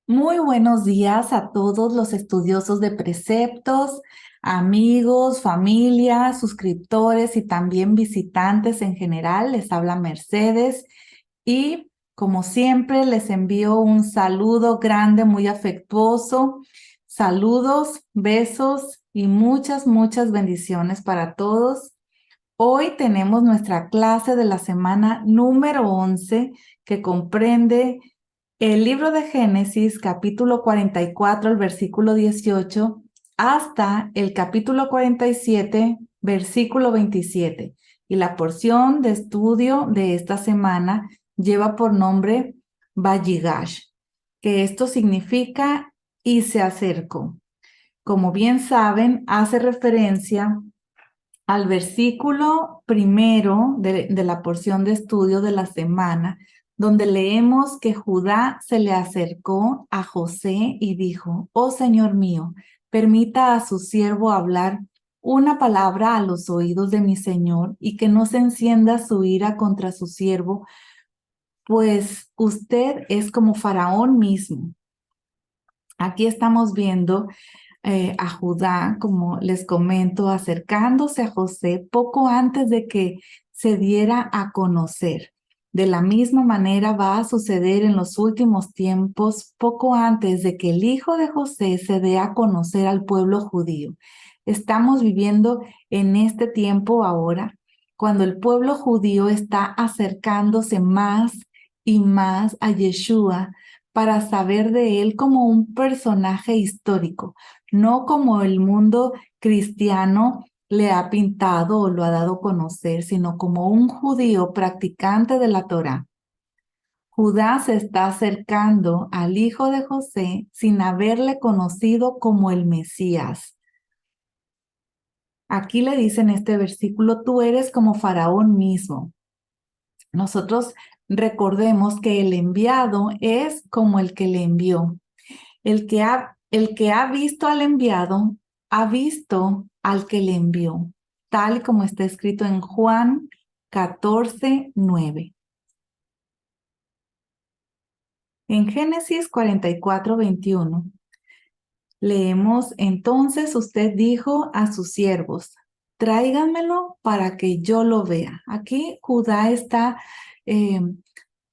Muy buenos días a todos los estudiosos de preceptos, amigos, familia, suscriptores y también visitantes en general. Les habla Mercedes y como siempre les envío un saludo grande, muy afectuoso. Saludos, besos y muchas bendiciones para todos. Hoy tenemos nuestra clase de la semana número 11 que comprende el libro de Génesis, capítulo 44, el versículo 18, hasta el capítulo 47, versículo 27. Y la porción de estudio de esta semana lleva por nombre Vayigash, que esto significa y se acercó. Como bien saben, hace referencia al versículo primero de la porción de estudio de la semana, donde leemos que Judá se le acercó a José y dijo: Oh Señor mío, permita a su siervo hablar una palabra a los oídos de mi Señor y que no se encienda su ira contra su siervo, pues usted es como Faraón mismo. Aquí estamos viendo a Judá, como les comento, acercándose a José poco antes de que se diera a conocer. De la misma manera va a suceder en los últimos tiempos, poco antes de que el hijo de José se dé a conocer al pueblo judío. Estamos viviendo en este tiempo ahora, cuando el pueblo judío está acercándose más y más a Yeshua para saber de él como un personaje histórico, no como el mundo cristiano le ha pintado o lo ha dado a conocer, sino como un judío practicante de la Torá. Judá se está acercando al hijo de José sin haberle conocido como el Mesías. Aquí le dice en este versículo: tú eres como Faraón mismo. Nosotros recordemos que el enviado es como el que le envió. El que ha visto al enviado, ha visto al que le envió, tal como está escrito en Juan 14:9. En Génesis 44:21 leemos: entonces usted dijo a sus siervos: tráiganmelo para que yo lo vea. Aquí Judá está eh,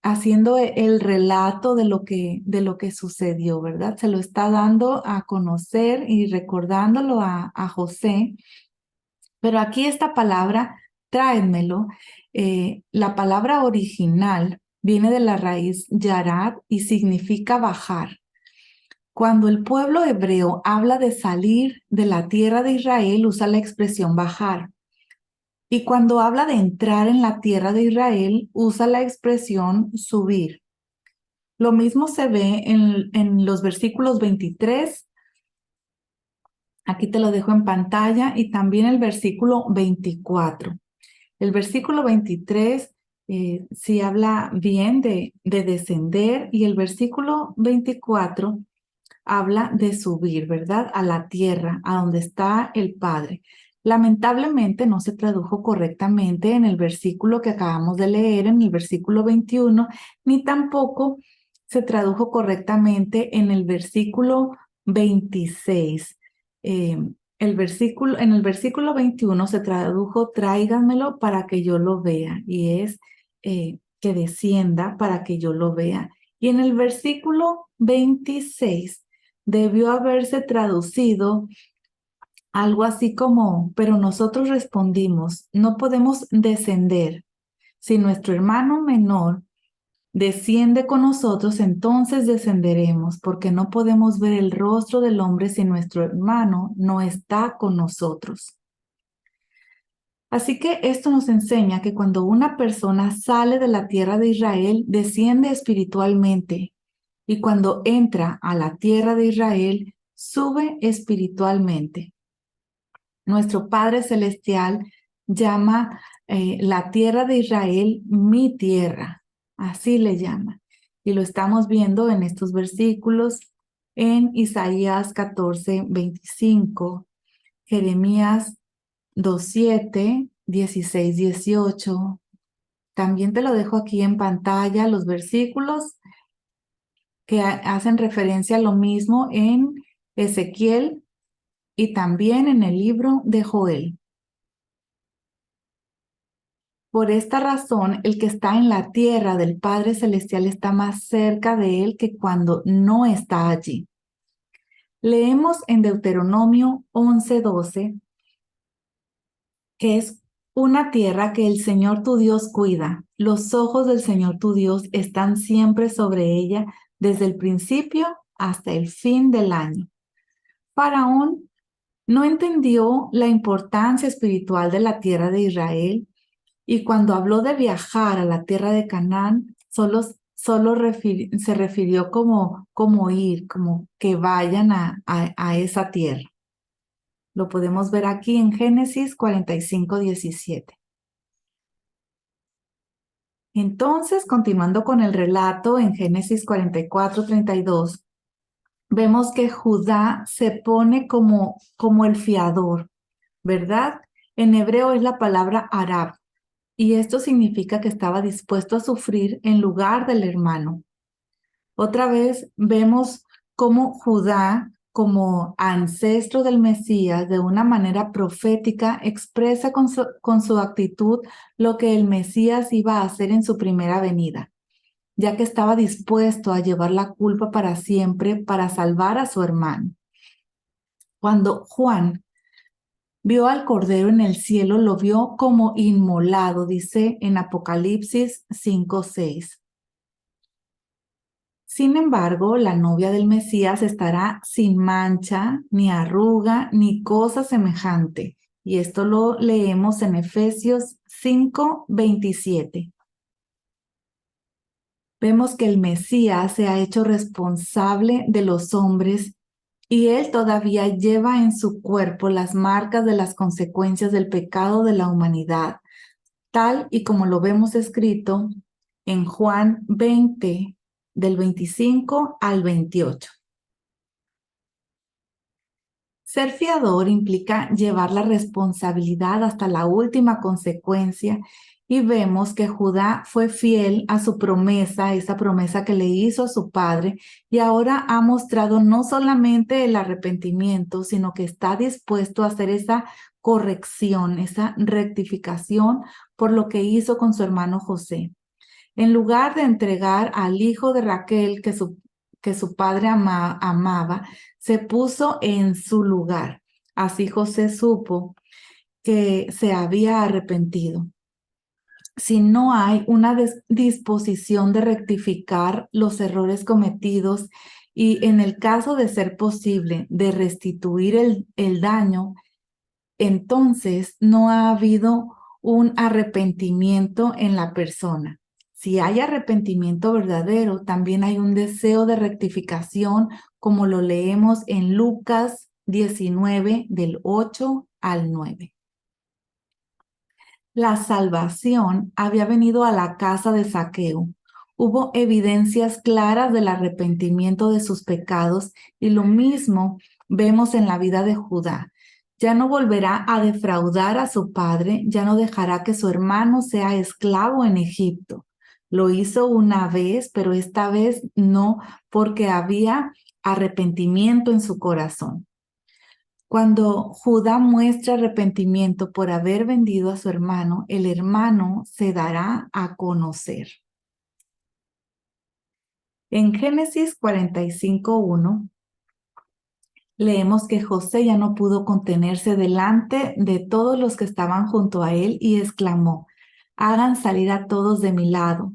haciendo el relato de lo que sucedió, ¿verdad? Se lo está dando a conocer y recordándolo a José. Pero aquí esta palabra, tráenmelo, la palabra original viene de la raíz yarad y significa bajar. Cuando el pueblo hebreo habla de salir de la tierra de Israel, usa la expresión bajar. Y cuando habla de entrar en la tierra de Israel, usa la expresión subir. Lo mismo se ve en los versículos 23, aquí te lo dejo en pantalla, y también el versículo 24. El versículo 23 sí habla bien de descender, y el versículo 24 habla de subir, ¿verdad? A la tierra, a donde está el Padre. Lamentablemente no se tradujo correctamente en el versículo que acabamos de leer, en el versículo 21, ni tampoco se tradujo correctamente en el versículo 26. En el versículo 21 se tradujo: tráiganmelo para que yo lo vea, y es que descienda para que yo lo vea. Y en el versículo 26 debió haberse traducido algo así como: pero nosotros respondimos, no podemos descender. Si nuestro hermano menor desciende con nosotros, entonces descenderemos, porque no podemos ver el rostro del hombre si nuestro hermano no está con nosotros. Así que esto nos enseña que cuando una persona sale de la tierra de Israel, desciende espiritualmente, y cuando entra a la tierra de Israel, sube espiritualmente. Nuestro Padre Celestial llama la tierra de Israel mi tierra, así le llama. Y lo estamos viendo en estos versículos, en Isaías 14:25, Jeremías 2:7, 16, 18. También te lo dejo aquí en pantalla, los versículos que hacen referencia a lo mismo en Ezequiel y también en el libro de Joel. Por esta razón, el que está en la tierra del Padre Celestial está más cerca de él que cuando no está allí. Leemos en Deuteronomio 11:12 que es una tierra que el Señor tu Dios cuida. Los ojos del Señor tu Dios están siempre sobre ella, desde el principio hasta el fin del año. Faraón no entendió la importancia espiritual de la tierra de Israel y cuando habló de viajar a la tierra de Canaán, solo se refirió como ir, como que vayan a esa tierra. Lo podemos ver aquí en Génesis 45:17. Entonces, continuando con el relato en Génesis 44:32, vemos que Judá se pone como el fiador, ¿verdad? En hebreo es la palabra arab, y esto significa que estaba dispuesto a sufrir en lugar del hermano. Otra vez vemos cómo Judá, como ancestro del Mesías, de una manera profética, expresa con su actitud lo que el Mesías iba a hacer en su primera venida, ya que estaba dispuesto a llevar la culpa para siempre para salvar a su hermano. Cuando Juan vio al Cordero en el cielo, lo vio como inmolado, dice en Apocalipsis 5:6. Sin embargo, la novia del Mesías estará sin mancha, ni arruga, ni cosa semejante. Y esto lo leemos en Efesios 5:27. Vemos que el Mesías se ha hecho responsable de los hombres y él todavía lleva en su cuerpo las marcas de las consecuencias del pecado de la humanidad, tal y como lo vemos escrito en Juan 20, del 25 al 28. Ser fiador implica llevar la responsabilidad hasta la última consecuencia y vemos que Judá fue fiel a su promesa, esa promesa que le hizo a su padre, y ahora ha mostrado no solamente el arrepentimiento, sino que está dispuesto a hacer esa corrección, esa rectificación por lo que hizo con su hermano José. En lugar de entregar al hijo de Raquel que su padre amaba, se puso en su lugar. Así José supo que se había arrepentido. Si no hay una disposición de rectificar los errores cometidos y en el caso de ser posible de restituir el daño, entonces no ha habido un arrepentimiento en la persona. Si hay arrepentimiento verdadero, también hay un deseo de rectificación, como lo leemos en Lucas 19, del 8 al 9. La salvación había venido a la casa de Zaqueo. Hubo evidencias claras del arrepentimiento de sus pecados y lo mismo vemos en la vida de Judá. Ya no volverá a defraudar a su padre, ya no dejará que su hermano sea esclavo en Egipto. Lo hizo una vez, pero esta vez no, porque había arrepentimiento en su corazón. Cuando Judá muestra arrepentimiento por haber vendido a su hermano, el hermano se dará a conocer. En Génesis 45:1 leemos que José ya no pudo contenerse delante de todos los que estaban junto a él y exclamó: hagan salir a todos de mi lado.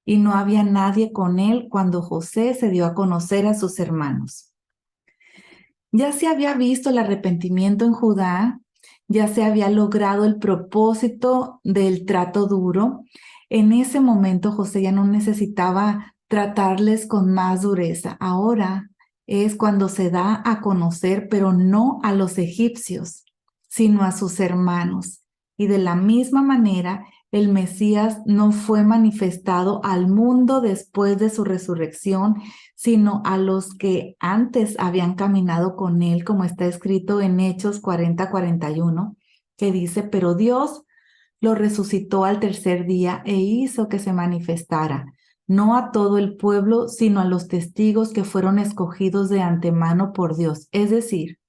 Y no había nadie con él cuando José se dio a conocer a sus hermanos. Ya se había visto el arrepentimiento en Judá, ya se había logrado el propósito del trato duro. En ese momento José ya no necesitaba tratarles con más dureza. Ahora es cuando se da a conocer, pero no a los egipcios, sino a sus hermanos. Y de la misma manera, el Mesías no fue manifestado al mundo después de su resurrección, sino a los que antes habían caminado con él, como está escrito en Hechos 40:41, que dice: pero Dios lo resucitó al tercer día e hizo que se manifestara, no a todo el pueblo, sino a los testigos que fueron escogidos de antemano por Dios, es decir,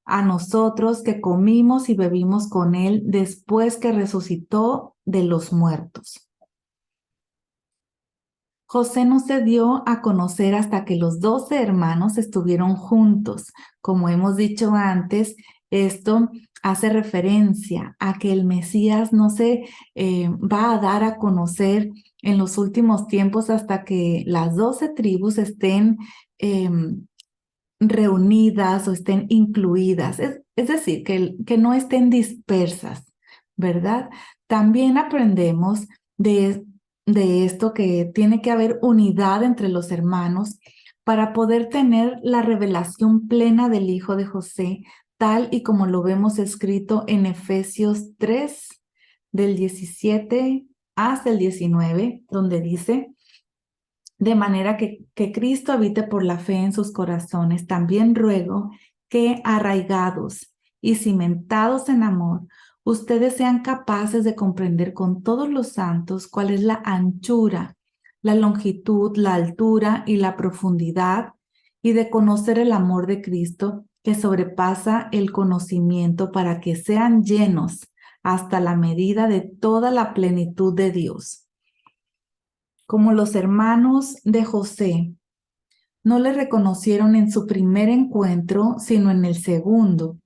a nosotros que comimos y bebimos con él después que resucitó de los muertos. José no se dio a conocer hasta que los 12 hermanos estuvieron juntos. Como hemos dicho antes, esto hace referencia a que el Mesías no se va a dar a conocer en los últimos tiempos hasta que las 12 tribus estén reunidas o estén incluidas, es decir, que no estén dispersas, ¿verdad? También aprendemos de esto que tiene que haber unidad entre los hermanos para poder tener la revelación plena del Hijo de José, tal y como lo vemos escrito en Efesios 3, del 17 hasta el 19, donde dice: de manera que Cristo habite por la fe en sus corazones. También ruego que, arraigados y cimentados en amor, ustedes sean capaces de comprender con todos los santos cuál es la anchura, la longitud, la altura y la profundidad, y de conocer el amor de Cristo que sobrepasa el conocimiento, para que sean llenos hasta la medida de toda la plenitud de Dios. Como los hermanos de José no le reconocieron en su primer encuentro, sino en el segundo.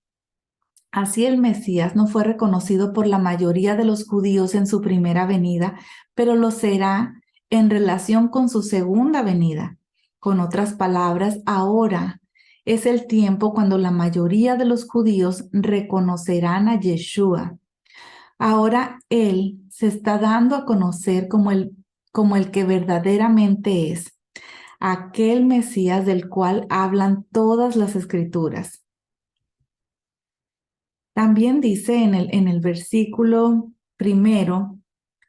Así el Mesías no fue reconocido por la mayoría de los judíos en su primera venida, pero lo será en relación con su segunda venida. Con otras palabras, ahora es el tiempo cuando la mayoría de los judíos reconocerán a Yeshua. Ahora Él se está dando a conocer como el que verdaderamente es, aquel Mesías del cual hablan todas las Escrituras. También dice en el versículo primero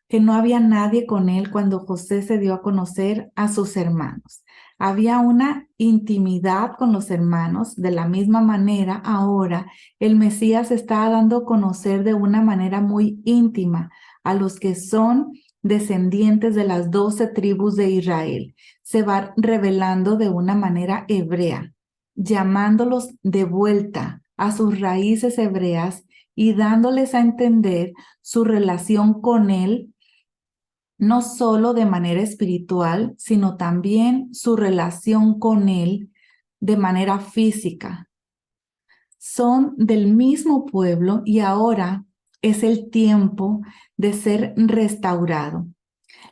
que no había nadie con él cuando José se dio a conocer a sus hermanos. Había una intimidad con los hermanos. De la misma manera, ahora el Mesías se está dando a conocer de una manera muy íntima a los que son descendientes de las 12 tribus de Israel. Se va revelando de una manera hebrea, llamándolos de vuelta a sus raíces hebreas y dándoles a entender su relación con él, no solo de manera espiritual, sino también su relación con él de manera física. Son del mismo pueblo y ahora es el tiempo de ser restaurado.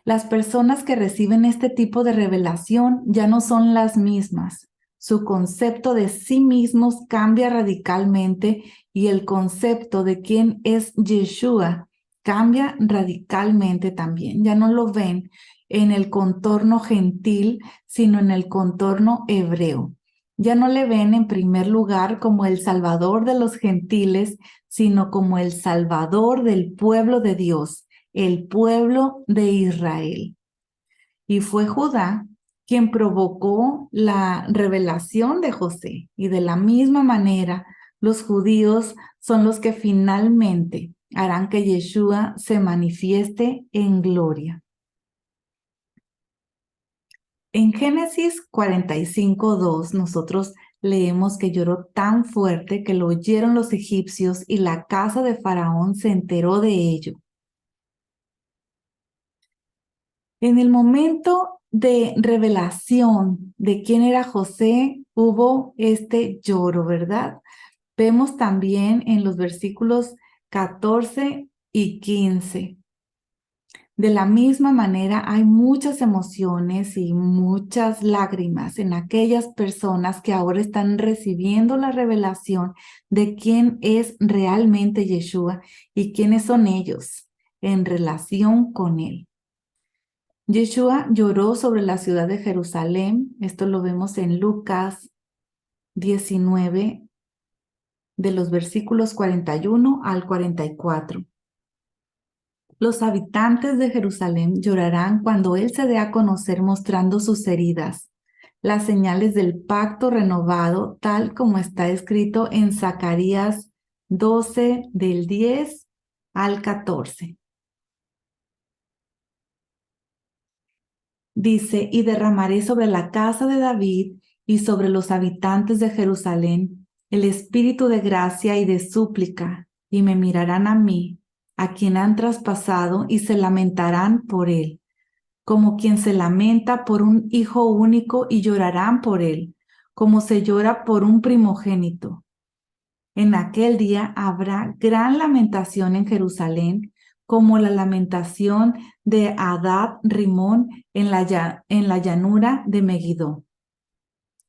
Las personas que reciben este tipo de revelación ya no son las mismas. Su concepto de sí mismos cambia radicalmente y el concepto de quién es Yeshua cambia radicalmente también. Ya no lo ven en el contorno gentil, sino en el contorno hebreo. Ya no le ven en primer lugar como el Salvador de los gentiles, sino como el Salvador del pueblo de Dios, el pueblo de Israel. Y fue Judá quien provocó la revelación de José. Y de la misma manera, los judíos son los que finalmente harán que Yeshua se manifieste en gloria. En Génesis 45:2, nosotros leemos que lloró tan fuerte que lo oyeron los egipcios y la casa de Faraón se enteró de ello. En el momento de revelación de quién era José, hubo este lloro, ¿verdad? Vemos también en los versículos 14 y 15. De la misma manera, hay muchas emociones y muchas lágrimas en aquellas personas que ahora están recibiendo la revelación de quién es realmente Yeshua y quiénes son ellos en relación con él. Yeshua lloró sobre la ciudad de Jerusalén. Esto lo vemos en Lucas 19, de los versículos 41 al 44. Los habitantes de Jerusalén llorarán cuando Él se dé a conocer mostrando sus heridas, las señales del pacto renovado, tal como está escrito en Zacarías 12, del 10 al 14. Dice, y derramaré sobre la casa de David y sobre los habitantes de Jerusalén el espíritu de gracia y de súplica, y me mirarán a mí, a quien han traspasado, y se lamentarán por él, como quien se lamenta por un hijo único, y llorarán por él, como se llora por un primogénito. En aquel día habrá gran lamentación en Jerusalén, como la lamentación de Hadad Rimón en la llanura de Megiddo.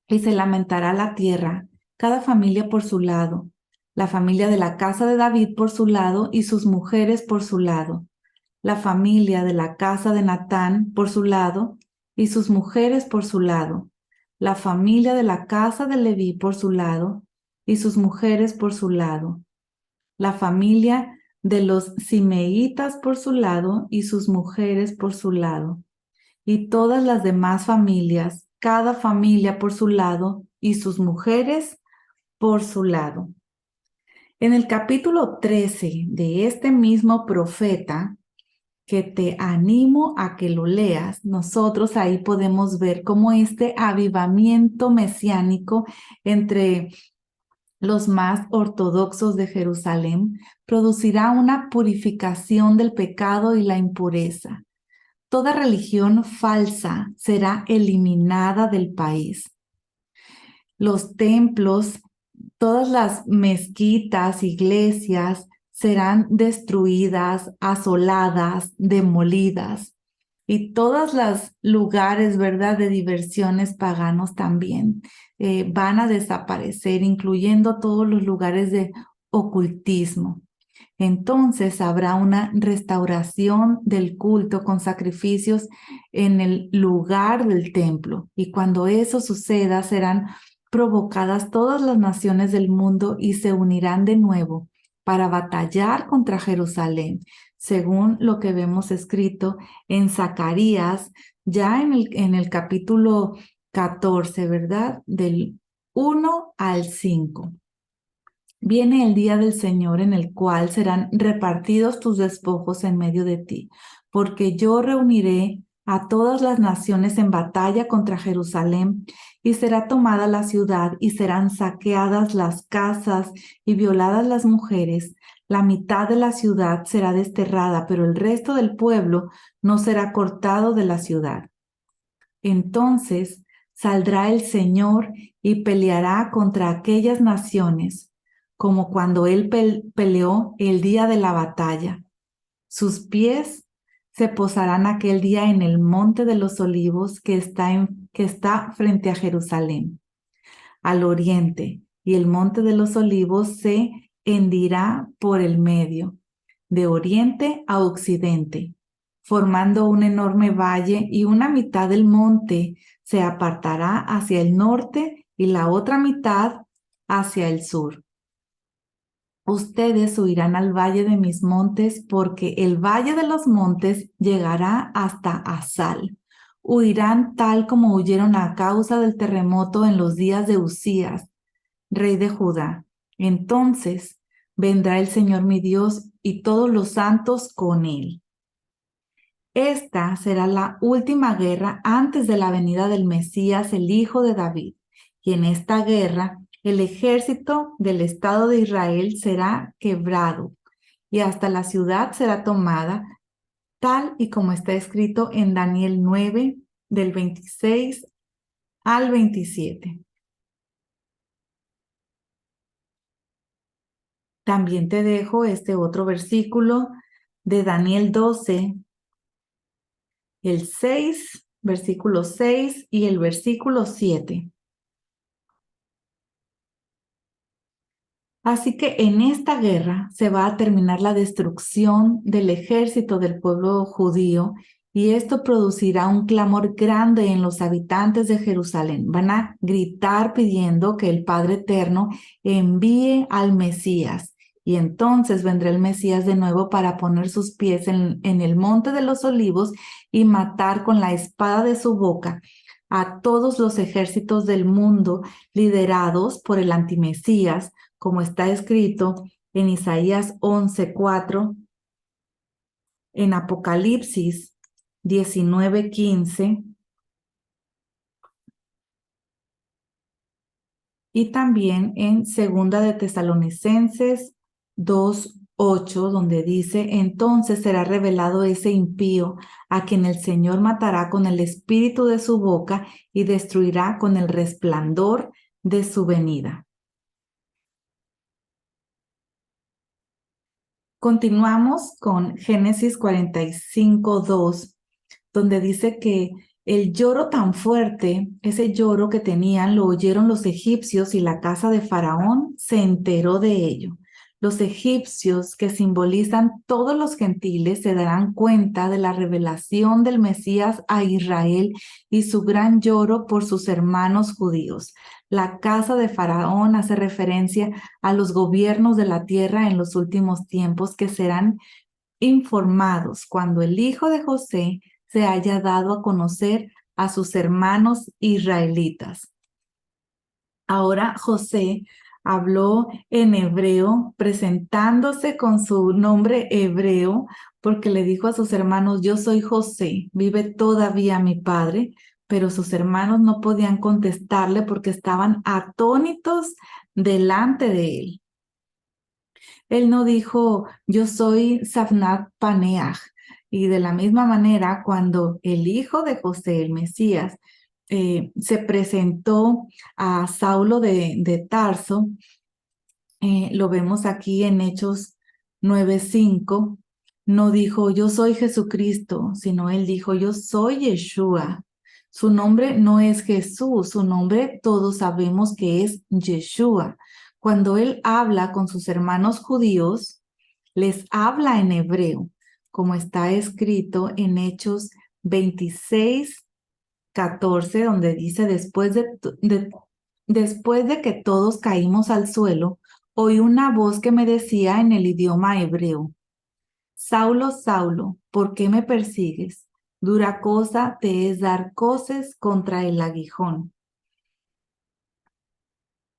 Y se lamentará la tierra, cada familia por su lado, la familia de la casa de David por su lado y sus mujeres por su lado, la familia de la casa de Natán por su lado y sus mujeres por su lado, la familia de la casa de Leví por su lado y sus mujeres por su lado, la familia de los simeitas por su lado y sus mujeres por su lado, y todas las demás familias, cada familia por su lado y sus mujeres por su lado. En el capítulo 13 de este mismo profeta, que te animo a que lo leas, nosotros ahí podemos ver cómo este avivamiento mesiánico entre los más ortodoxos de Jerusalén producirá una purificación del pecado y la impureza. Toda religión falsa será eliminada del país. Los templos, todas las mezquitas, iglesias serán destruidas, asoladas, demolidas. Y todos los lugares, ¿verdad?, de diversiones paganos también van a desaparecer, incluyendo todos los lugares de ocultismo. Entonces habrá una restauración del culto con sacrificios en el lugar del templo. Y cuando eso suceda, serán provocadas todas las naciones del mundo y se unirán de nuevo para batallar contra Jerusalén, según lo que vemos escrito en Zacarías, ya en el capítulo 14, ¿verdad? Del 1 al 5. Viene el día del Señor en el cual serán repartidos tus despojos en medio de ti, porque yo reuniré a todas las naciones en batalla contra Jerusalén, y será tomada la ciudad, y serán saqueadas las casas y violadas las mujeres. La mitad de la ciudad será desterrada, pero el resto del pueblo no será cortado de la ciudad. Entonces saldrá el Señor y peleará contra aquellas naciones, como cuando él peleó el día de la batalla. Sus pies se posarán aquel día en el monte de los olivos que está frente a Jerusalén, al oriente, y el monte de los olivos se hendirá por el medio, de oriente a occidente, formando un enorme valle, y una mitad del monte se apartará hacia el norte y la otra mitad hacia el sur. Ustedes huirán al valle de mis montes, porque el valle de los montes llegará hasta Asal. Huirán tal como huyeron a causa del terremoto en los días de Uzías, rey de Judá. Entonces vendrá el Señor mi Dios y todos los santos con él. Esta será la última guerra antes de la venida del Mesías, el hijo de David. Y en esta guerra el ejército del Estado de Israel será quebrado y hasta la ciudad será tomada, tal y como está escrito en Daniel 9, del 26 al 27. También te dejo este otro versículo de Daniel 12, el 6, versículo 6 y el versículo 7. Así que en esta guerra se va a terminar la destrucción del ejército del pueblo judío, y esto producirá un clamor grande en los habitantes de Jerusalén. Van a gritar pidiendo que el Padre Eterno envíe al Mesías. Y entonces vendrá el Mesías de nuevo para poner sus pies en el monte de los olivos y matar con la espada de su boca a todos los ejércitos del mundo liderados por el antimesías, como está escrito en Isaías 11:4, en Apocalipsis 19:15 y también en Segunda de Tesalonicenses 2:8, donde dice: entonces será revelado ese impío, a quien el Señor matará con el espíritu de su boca y destruirá con el resplandor de su venida. Continuamos con Génesis 45:2, donde dice que el lloro tan fuerte, ese lloro que tenían, lo oyeron los egipcios y la casa de Faraón se enteró de ello. Los egipcios, que simbolizan todos los gentiles, se darán cuenta de la revelación del Mesías a Israel y su gran lloro por sus hermanos judíos. La casa de Faraón hace referencia a los gobiernos de la tierra en los últimos tiempos, que serán informados cuando el hijo de José se haya dado a conocer a sus hermanos israelitas. Ahora José habló en hebreo, presentándose con su nombre hebreo, porque le dijo a sus hermanos: yo soy José, vive todavía mi padre. Pero sus hermanos no podían contestarle porque estaban atónitos delante de él. Él no dijo: yo soy Safnat Paneach. Y de la misma manera, cuando el hijo de José, el Mesías, se presentó a Saulo de Tarso, lo vemos aquí en Hechos 9:5, no dijo: yo soy Jesucristo, sino él dijo: yo soy Yeshua. Su nombre no es Jesús, su nombre todos sabemos que es Yeshua. Cuando él habla con sus hermanos judíos, les habla en hebreo, como está escrito en Hechos 26:14, donde dice: después de que todos caímos al suelo, oí una voz que me decía en el idioma hebreo: Saulo, Saulo, ¿por qué me persigues? Dura cosa te es dar coces contra el aguijón.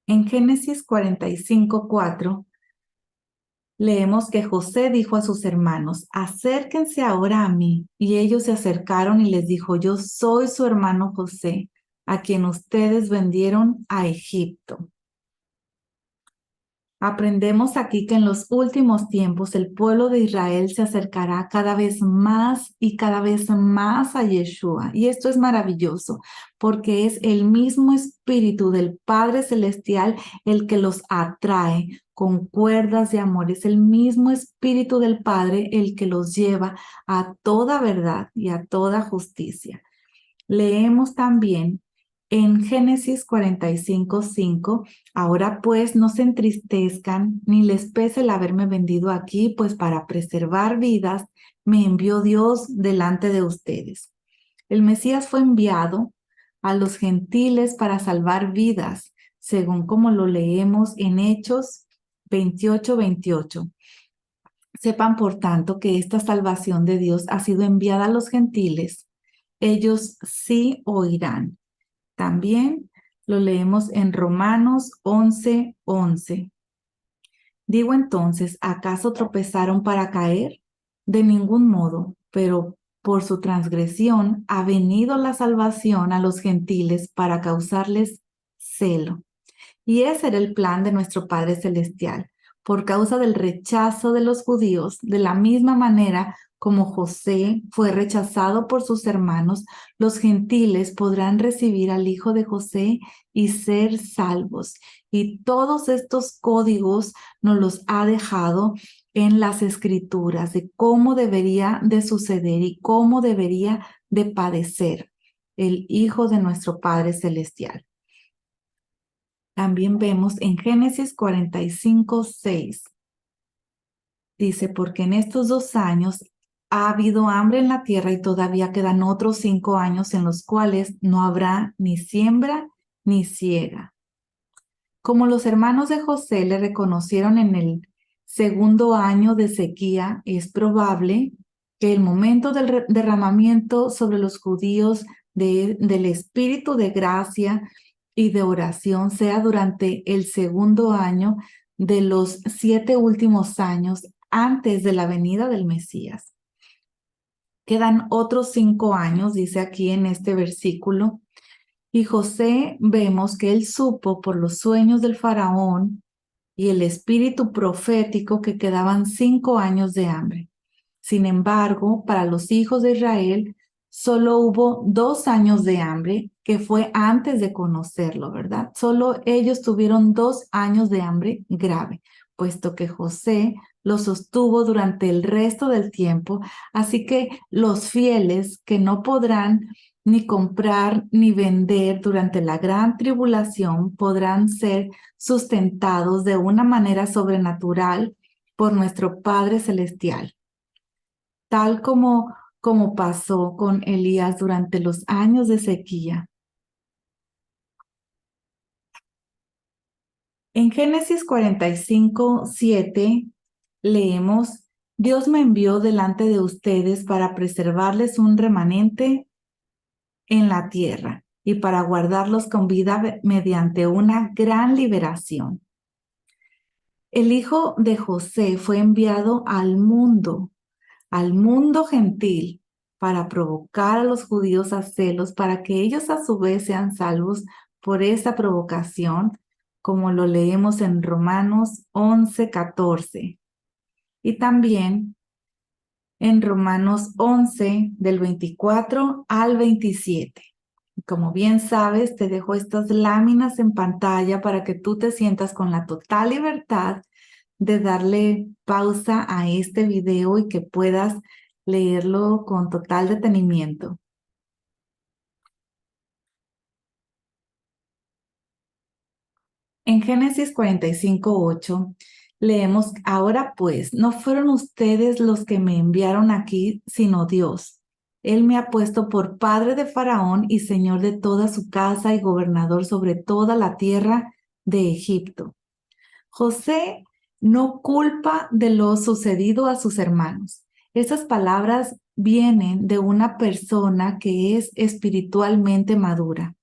En Génesis 45:4 leemos que José dijo a sus hermanos: acérquense ahora a mí. Y ellos se acercaron y les dijo: yo soy su hermano José, a quien ustedes vendieron a Egipto. Aprendemos aquí que en los últimos tiempos el pueblo de Israel se acercará cada vez más y cada vez más a Yeshua. Y esto es maravilloso, porque es el mismo Espíritu del Padre Celestial el que los atrae con cuerdas de amor. Es el mismo Espíritu del Padre el que los lleva a toda verdad y a toda justicia. Leemos también en Génesis 45:5: ahora pues no se entristezcan ni les pese el haberme vendido aquí, pues para preservar vidas me envió Dios delante de ustedes. El Mesías fue enviado a los gentiles para salvar vidas, según como lo leemos en Hechos 28:28. Sepan, por tanto, que esta salvación de Dios ha sido enviada a los gentiles. Ellos sí oirán. También lo leemos en Romanos 11:11. Digo entonces, ¿acaso tropezaron para caer? De ningún modo, pero por su transgresión ha venido la salvación a los gentiles para causarles celo. Y ese era el plan de nuestro Padre Celestial. Por causa del rechazo de los judíos, de la misma manera como José fue rechazado por sus hermanos, los gentiles podrán recibir al hijo de José y ser salvos. Y todos estos códigos nos los ha dejado en las escrituras de cómo debería de suceder y cómo debería de padecer el hijo de nuestro Padre Celestial. También vemos en Génesis 45:6. Dice: porque en estos 2 años ha habido hambre en la tierra y todavía quedan otros 5 años en los cuales no habrá ni siembra ni siega. Como los hermanos de José le reconocieron en el segundo año de sequía, es probable que el momento del derramamiento sobre los judíos del espíritu de gracia y de oración sea durante el segundo año de los 7 últimos años antes de la venida del Mesías. Quedan otros 5 años, dice aquí en este versículo, Y José vemos que él supo por los sueños del faraón y el espíritu profético que quedaban 5 años de hambre. Sin embargo, para los hijos de Israel solo hubo 2 años de hambre, que fue antes de conocerlo, ¿verdad? Solo ellos tuvieron 2 años de hambre grave, puesto que José los sostuvo durante el resto del tiempo. Así que los fieles que no podrán ni comprar ni vender durante la gran tribulación podrán ser sustentados de una manera sobrenatural por nuestro Padre Celestial, tal como pasó con Elías durante los años de sequía. En Génesis 45:7 leemos: Dios me envió delante de ustedes para preservarles un remanente en la tierra y para guardarlos con vida mediante una gran liberación. El hijo de José fue enviado al mundo gentil, para provocar a los judíos a celos, para que ellos a su vez sean salvos por esa provocación, como lo leemos en Romanos 11:14. Y también en Romanos 11, del 24 al 27. Como bien sabes, te dejo estas láminas en pantalla para que tú te sientas con la total libertad de darle pausa a este video y que puedas leerlo con total detenimiento. En Génesis 45:8 leemos: Ahora pues, no fueron ustedes los que me enviaron aquí, sino Dios. Él me ha puesto por padre de Faraón y señor de toda su casa y gobernador sobre toda la tierra de Egipto. José no culpa de lo sucedido a sus hermanos. Esas palabras vienen de una persona que es espiritualmente madura,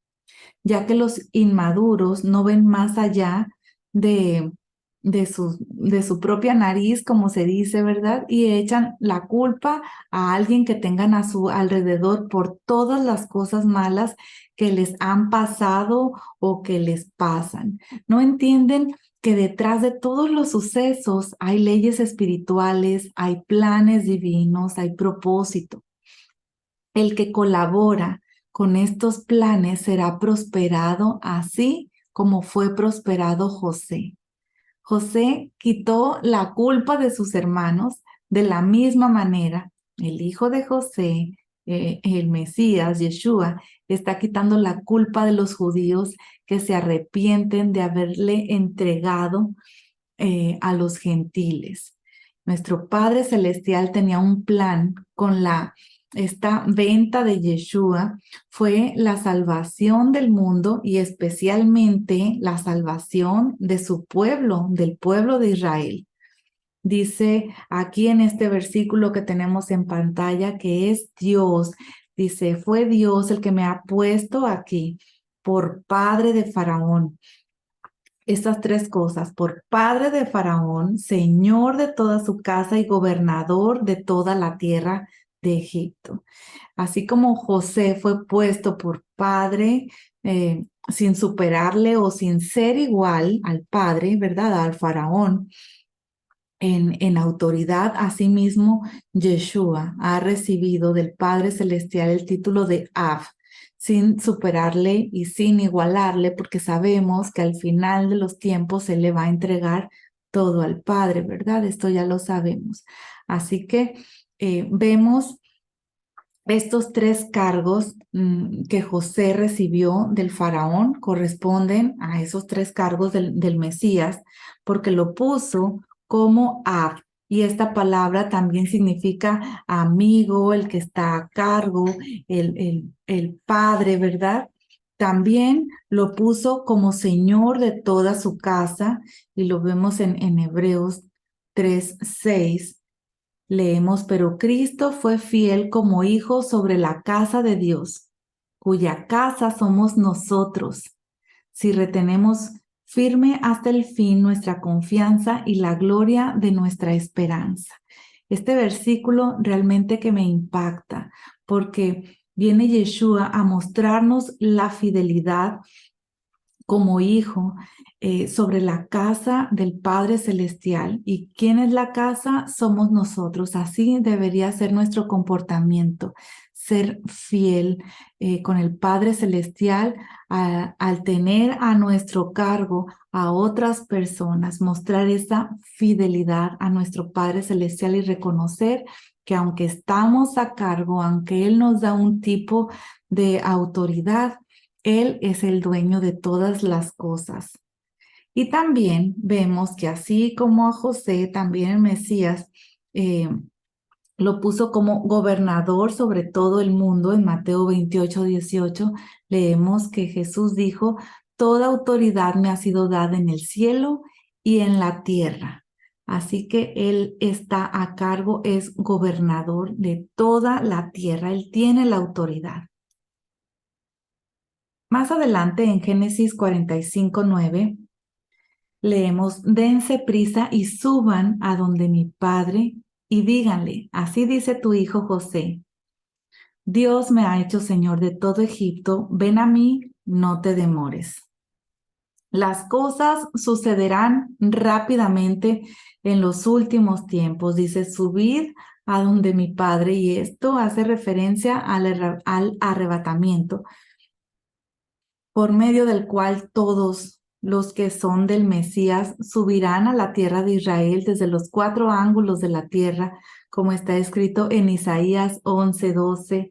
ya que los inmaduros no ven más allá de, de su propia nariz, como se dice, ¿verdad? Y echan la culpa a alguien que tengan a su alrededor por todas las cosas malas que les han pasado o que les pasan. No entienden que detrás de todos los sucesos hay leyes espirituales, hay planes divinos, hay propósito. El que colabora con estos planes será prosperado, así como fue prosperado José. José quitó la culpa de sus hermanos de la misma manera. El hijo de José, el Mesías, Yeshua, está quitando la culpa de los judíos que se arrepienten de haberle entregado a los gentiles. Nuestro Padre Celestial tenía un plan con esta venta de Yeshua. Fue la salvación del mundo y especialmente la salvación de su pueblo, del pueblo de Israel. Dice aquí en este versículo que tenemos en pantalla que es Dios. Dice: fue Dios el que me ha puesto aquí por padre de Faraón. Estas tres cosas: por padre de Faraón, señor de toda su casa y gobernador de toda la tierra de Egipto. Así como José fue puesto por padre, sin superarle o sin ser igual al padre, ¿verdad? Al Faraón. En autoridad, asimismo, Yeshua ha recibido del Padre Celestial el título de Ab, sin superarle y sin igualarle, porque sabemos que al final de los tiempos se le va a entregar todo al Padre, ¿verdad? Esto ya lo sabemos. Así que vemos estos tres cargos que José recibió del faraón, corresponden a esos tres cargos del Mesías, porque lo puso como Ab. Y esta palabra también significa amigo, el que está a cargo, el padre, ¿verdad? También lo puso como señor de toda su casa, y lo vemos en Hebreos 3:6. Leemos: pero Cristo fue fiel como hijo sobre la casa de Dios, cuya casa somos nosotros, si retenemos firme hasta el fin nuestra confianza y la gloria de nuestra esperanza. Este versículo realmente que me impacta, porque viene Yeshua a mostrarnos la fidelidad como hijo sobre la casa del Padre Celestial. ¿Y quién es la casa? Somos nosotros. Así debería ser nuestro comportamiento, ser fiel con el Padre Celestial al tener a nuestro cargo a otras personas, mostrar esa fidelidad a nuestro Padre Celestial y reconocer que aunque estamos a cargo, aunque Él nos da un tipo de autoridad, Él es el dueño de todas las cosas. Y también vemos que así como a José, también el Mesías eh, lo puso como gobernador sobre todo el mundo. En Mateo 28:18 leemos que Jesús dijo, toda autoridad me ha sido dada en el cielo y en la tierra. Así que Él está a cargo, es gobernador de toda la tierra. Él tiene la autoridad. Más adelante en Génesis 45:9 leemos, dense prisa y suban a donde mi padre y díganle, así dice tu hijo José, Dios me ha hecho señor de todo Egipto, ven a mí, no te demores. Las cosas sucederán rápidamente en los últimos tiempos, dice, subid a donde mi padre, y esto hace referencia al arrebatamiento, por medio del cual todos los que son del Mesías subirán a la tierra de Israel desde los 4 ángulos de la tierra, como está escrito en Isaías 11:12.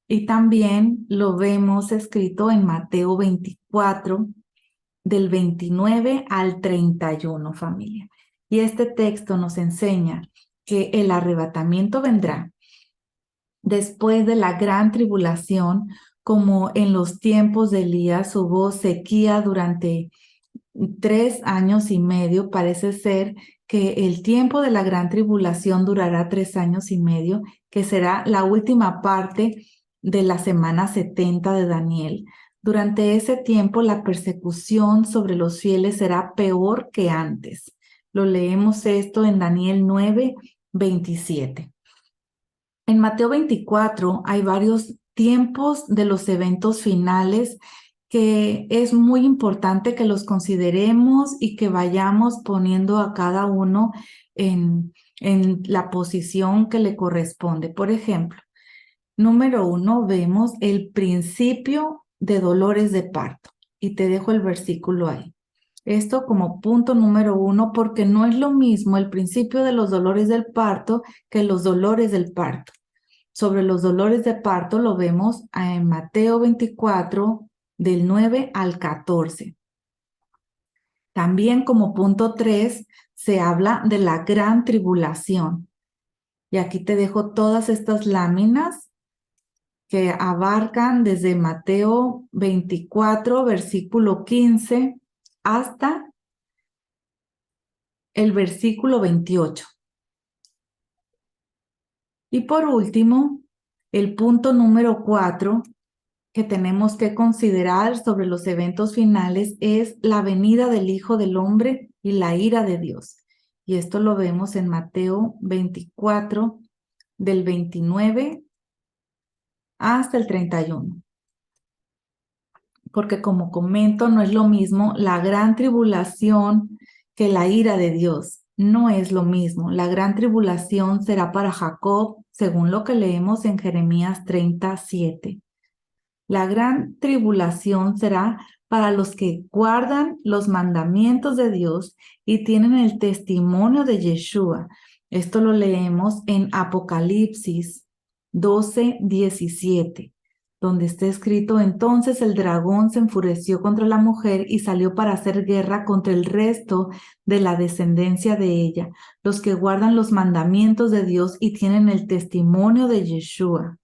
Y también lo vemos escrito en Mateo 24, del 29 al 31, familia. Y este texto nos enseña que el arrebatamiento vendrá después de la gran tribulación, como en los tiempos de Elías hubo sequía durante 3 años y medio. Parece ser que el tiempo de la gran tribulación durará 3 años y medio, que será la última parte de la semana 70 de Daniel. Durante ese tiempo la persecución sobre los fieles será peor que antes. Lo leemos esto en Daniel 9:27. En Mateo 24 hay varios tiempos de los eventos finales que es muy importante que los consideremos y que vayamos poniendo a cada uno en la posición que le corresponde. Por ejemplo, número 1, vemos el principio de dolores de parto. Y te dejo el versículo ahí. Esto como punto número 1, porque no es lo mismo el principio de los dolores del parto que los dolores del parto. Sobre los dolores de parto lo vemos en Mateo 24, del 9 al 14. También como punto 3 se habla de la gran tribulación. Y aquí te dejo todas estas láminas que abarcan desde Mateo 24, versículo 15, hasta el versículo 28. Y por último, el punto número 4 que tenemos que considerar sobre los eventos finales es la venida del Hijo del Hombre y la ira de Dios. Y esto lo vemos en Mateo 24, del 29 hasta el 31. Porque como comento, no es lo mismo la gran tribulación que la ira de Dios. No es lo mismo. La gran tribulación será para Jacob, según lo que leemos en Jeremías 37. La gran tribulación será para los que guardan los mandamientos de Dios y tienen el testimonio de Yeshua. Esto lo leemos en Apocalipsis 12:17, donde está escrito, entonces el dragón se enfureció contra la mujer y salió para hacer guerra contra el resto de la descendencia de ella, los que guardan los mandamientos de Dios y tienen el testimonio de Yeshua.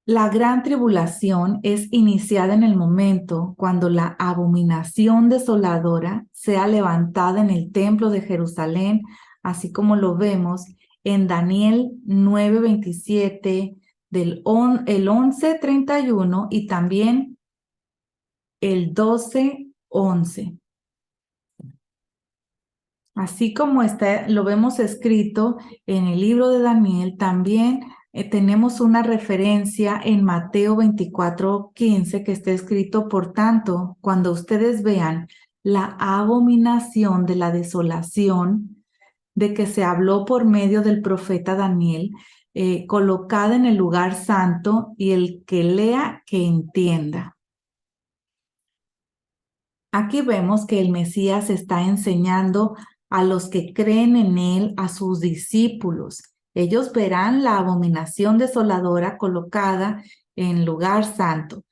La gran tribulación es iniciada en el momento cuando la abominación desoladora sea levantada en el templo de Jerusalén, así como lo vemos en Daniel 9:27, el 11:31 y también el 12:11. Así como lo vemos escrito en el libro de Daniel, también tenemos una referencia en Mateo 24:15 que está escrito: por tanto, cuando ustedes vean la abominación de la desolación de que se habló por medio del profeta Daniel, colocada en el lugar santo, y el que lea, que entienda. Aquí vemos que el Mesías está enseñando a los que creen en él, a sus discípulos. Ellos verán la abominación desoladora colocada en lugar santo.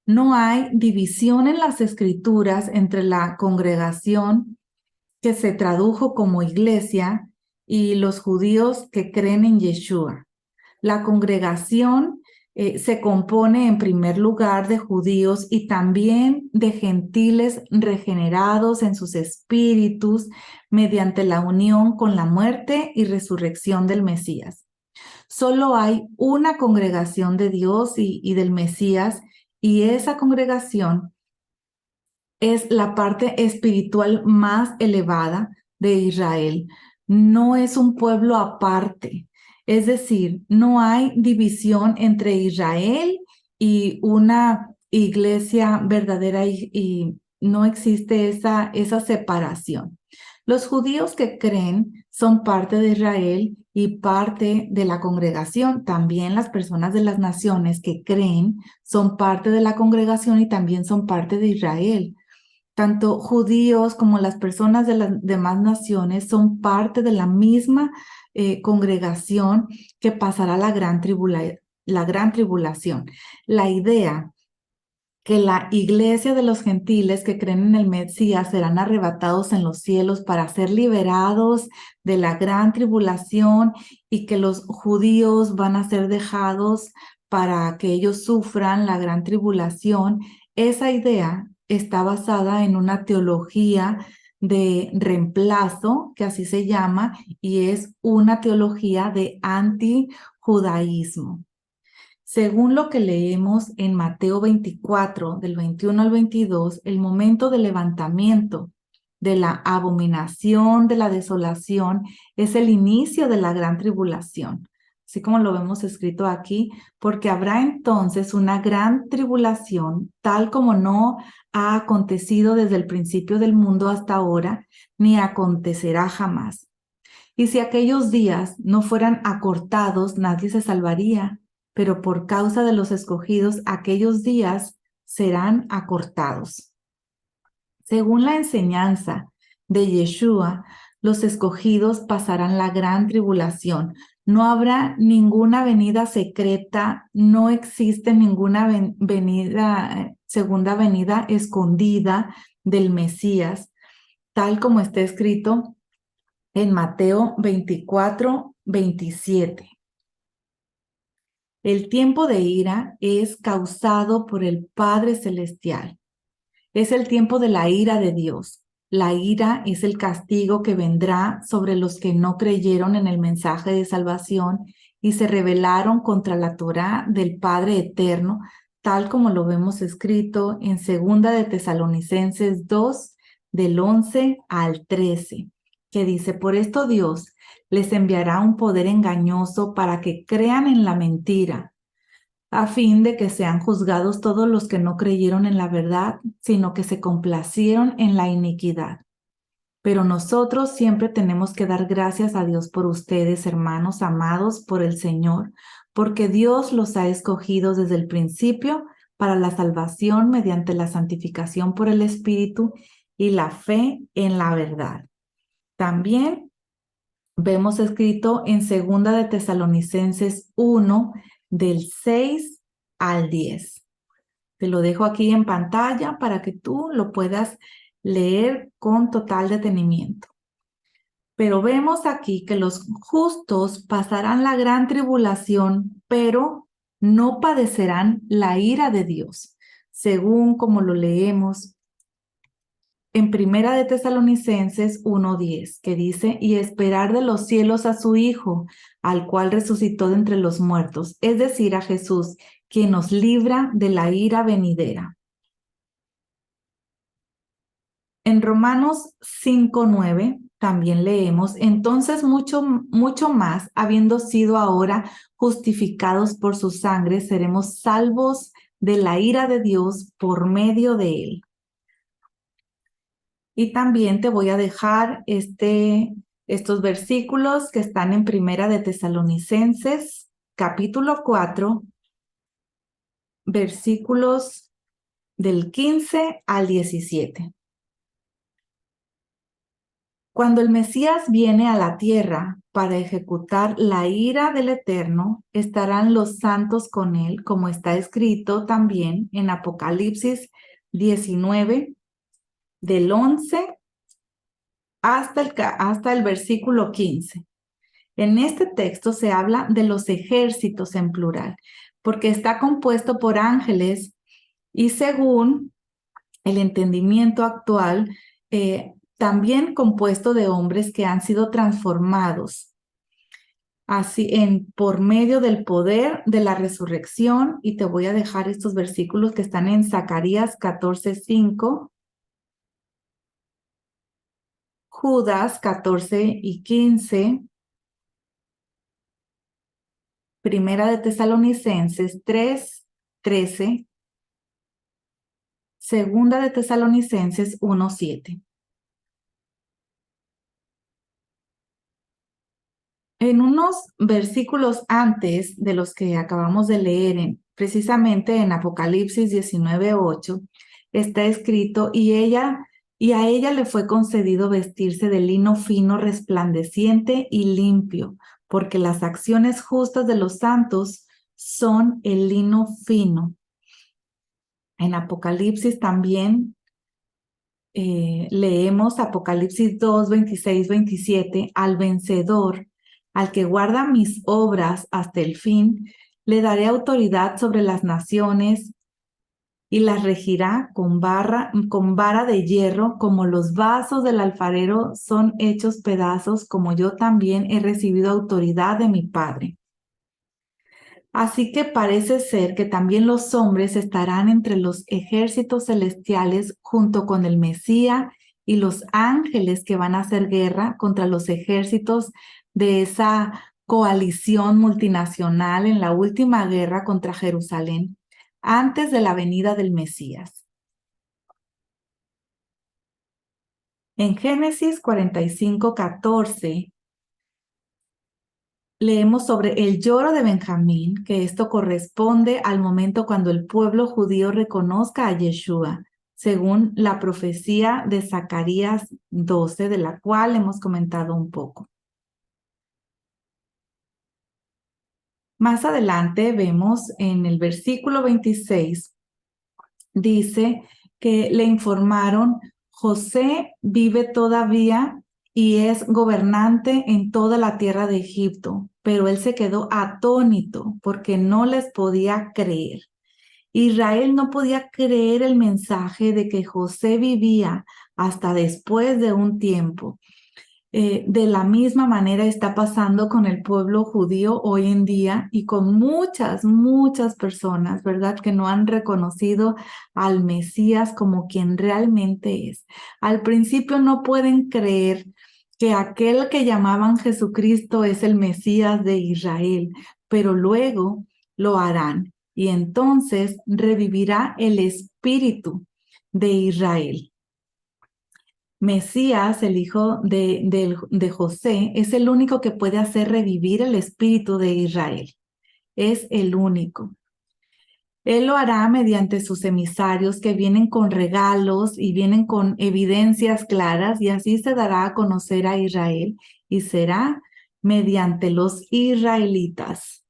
No hay división en las escrituras entre la congregación, que se tradujo como iglesia, y los judíos que creen en Yeshua. La congregación se compone en primer lugar de judíos y también de gentiles regenerados en sus espíritus mediante la unión con la muerte y resurrección del Mesías. Solo hay una congregación de Dios y del Mesías, y esa congregación es la parte espiritual más elevada de Israel. No es un pueblo aparte. Es decir, no hay división entre Israel y una iglesia verdadera, y no existe esa separación. Los judíos que creen son parte de Israel y parte de la congregación. También las personas de las naciones que creen son parte de la congregación y también son parte de Israel. Tanto judíos como las personas de las demás naciones son parte de la misma congregación que pasará la gran tribulación. La idea que la iglesia de los gentiles que creen en el Mesías serán arrebatados en los cielos para ser liberados de la gran tribulación, y que los judíos van a ser dejados para que ellos sufran la gran tribulación, esa idea está basada en una teología de reemplazo, que así se llama, y es una teología de antijudaísmo. Según lo que leemos en Mateo 24, del 21 al 22, el momento del levantamiento de la abominación de la desolación es el inicio de la gran tribulación, así como lo vemos escrito aquí, porque habrá entonces una gran tribulación tal como no ha acontecido desde el principio del mundo hasta ahora, ni acontecerá jamás. Y si aquellos días no fueran acortados, nadie se salvaría, pero por causa de los escogidos, aquellos días serán acortados. Según la enseñanza de Yeshua, los escogidos pasarán la gran tribulación. No habrá ninguna venida secreta, no existe ninguna segunda venida escondida del Mesías, tal como está escrito en Mateo 24:27. El tiempo de ira es causado por el Padre Celestial. Es el tiempo de la ira de Dios. La ira es el castigo que vendrá sobre los que no creyeron en el mensaje de salvación y se rebelaron contra la Torá del Padre Eterno, tal como lo vemos escrito en 2 de Tesalonicenses 2, del 11 al 13, que dice: por esto Dios les enviará un poder engañoso para que crean en la mentira, a fin de que sean juzgados todos los que no creyeron en la verdad, sino que se complacieron en la iniquidad. Pero nosotros siempre tenemos que dar gracias a Dios por ustedes, hermanos amados por el Señor, porque Dios los ha escogido desde el principio para la salvación mediante la santificación por el Espíritu y la fe en la verdad. También vemos escrito en 2 de Tesalonicenses 1, del 6 al 10. Te lo dejo aquí en pantalla para que tú lo puedas leer con total detenimiento. Pero vemos aquí que los justos pasarán la gran tribulación, pero no padecerán la ira de Dios, según como lo leemos en 1 de Tesalonicenses 1:10, que dice: y esperar de los cielos a su Hijo, al cual resucitó de entre los muertos, es decir, a Jesús, quien nos libra de la ira venidera. En Romanos 5:9 también leemos, entonces mucho más, habiendo sido ahora justificados por su sangre, seremos salvos de la ira de Dios por medio de él. Y también te voy a dejar estos versículos que están en Primera de Tesalonicenses, capítulo 4, versículos del 15 al 17. Cuando el Mesías viene a la tierra para ejecutar la ira del Eterno, estarán los santos con él, como está escrito también en Apocalipsis 19, del 11 hasta el versículo 15. En este texto se habla de los ejércitos en plural, porque está compuesto por ángeles y según el entendimiento actual, también compuesto de hombres que han sido transformados así por medio del poder de la resurrección. Y te voy a dejar estos versículos que están en Zacarías 14:5, Judas 14:15, Primera de Tesalonicenses 3:13, Segunda de Tesalonicenses 1:7. En unos versículos antes de los que acabamos de leer, precisamente en Apocalipsis 19:8, está escrito, y a ella le fue concedido vestirse de lino fino, resplandeciente y limpio, porque las acciones justas de los santos son el lino fino. En Apocalipsis también leemos Apocalipsis 2:26-27, al vencedor, al que guarda mis obras hasta el fin, le daré autoridad sobre las naciones y las regirá con vara de hierro, como los vasos del alfarero son hechos pedazos, como yo también he recibido autoridad de mi Padre. Así que parece ser que también los hombres estarán entre los ejércitos celestiales junto con el Mesías y los ángeles que van a hacer guerra contra los ejércitos de esa coalición multinacional en la última guerra contra Jerusalén, antes de la venida del Mesías. En Génesis 45:14 leemos sobre el lloro de Benjamín, que esto corresponde al momento cuando el pueblo judío reconozca a Yeshua, según la profecía de Zacarías 12, de la cual hemos comentado un poco. Más adelante vemos en el versículo 26, dice que le informaron, José vive todavía y es gobernante en toda la tierra de Egipto, pero él se quedó atónito porque no les podía creer. Israel no podía creer el mensaje de que José vivía hasta después de un tiempo. De la misma manera está pasando con el pueblo judío hoy en día y con muchas personas, ¿verdad? Que no han reconocido al Mesías como quien realmente es. Al principio no pueden creer que aquel que llamaban Jesucristo es el Mesías de Israel, pero luego lo harán y entonces revivirá el espíritu de Israel. Mesías, el hijo de José, es el único que puede hacer revivir el espíritu de Israel. Es el único. Él lo hará mediante sus emisarios que vienen con regalos y vienen con evidencias claras, y así se dará a conocer a Israel y será mediante los israelitas.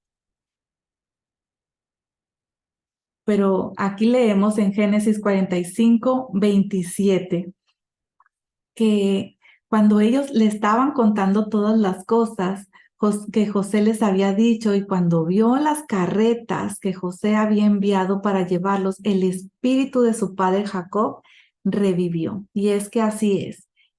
Pero aquí leemos en Génesis 45:27. Que cuando ellos le estaban contando todas las cosas que José les había dicho, y cuando vio las carretas que José había enviado para llevarlos, el espíritu de su padre Jacob revivió. Y es que así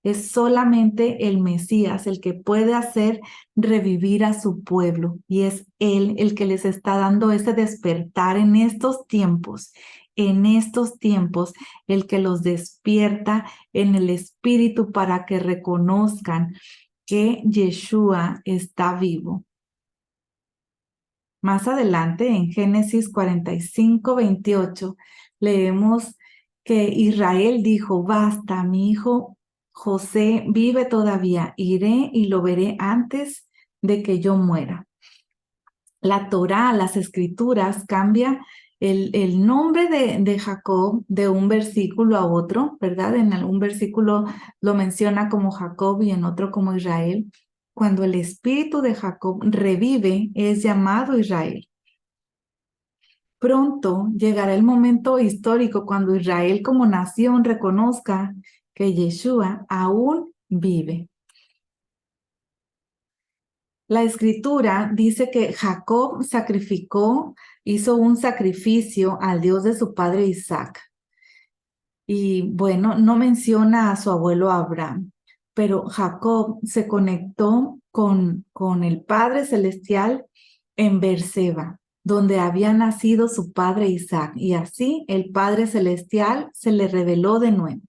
es solamente el Mesías el que puede hacer revivir a su pueblo, y es él el que les está dando ese despertar en estos tiempos. en estos tiempos el que los despierta en el espíritu para que reconozcan que Yeshua está vivo. Más adelante, en Génesis 45:28, leemos que Israel dijo: basta, mi hijo José vive todavía, iré y lo veré antes de que yo muera. La Torá, las escrituras, cambia el nombre de Jacob de un versículo a otro, ¿verdad? En algún versículo lo menciona como Jacob y en otro como Israel. Cuando el espíritu de Jacob revive, es llamado Israel. Pronto llegará el momento histórico cuando Israel como nación reconozca que Yeshua aún vive. La escritura dice que Jacob hizo un sacrificio al Dios de su padre Isaac. Y bueno, no menciona a su abuelo Abraham, pero Jacob se conectó con el Padre Celestial en Beerseba, donde había nacido su padre Isaac, y así el Padre Celestial se le reveló de nuevo.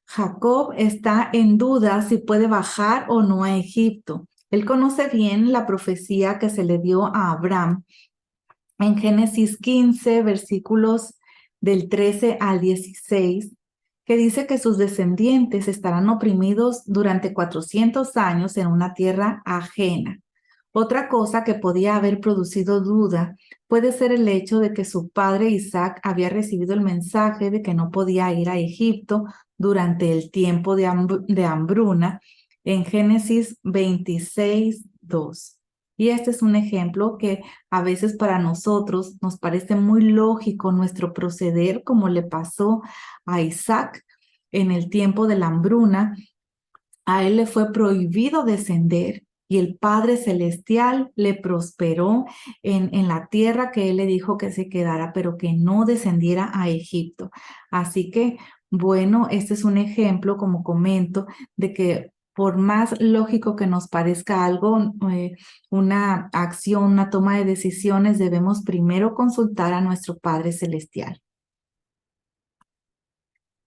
Jacob está en duda si puede bajar o no a Egipto. Él conoce bien la profecía que se le dio a Abraham en Génesis 15, versículos del 13 al 16, que dice que sus descendientes estarán oprimidos durante 400 años en una tierra ajena. Otra cosa que podía haber producido duda puede ser el hecho de que su padre Isaac había recibido el mensaje de que no podía ir a Egipto durante el tiempo de hambruna en Génesis 26:2. Y este es un ejemplo que a veces para nosotros nos parece muy lógico nuestro proceder, como le pasó a Isaac en el tiempo de la hambruna. A él le fue prohibido descender y el Padre Celestial le prosperó en la tierra que él le dijo que se quedara, pero que no descendiera a Egipto. Así que, bueno, este es un ejemplo, como comento, de que por más lógico que nos parezca algo, una acción, una toma de decisiones, debemos primero consultar a nuestro Padre Celestial.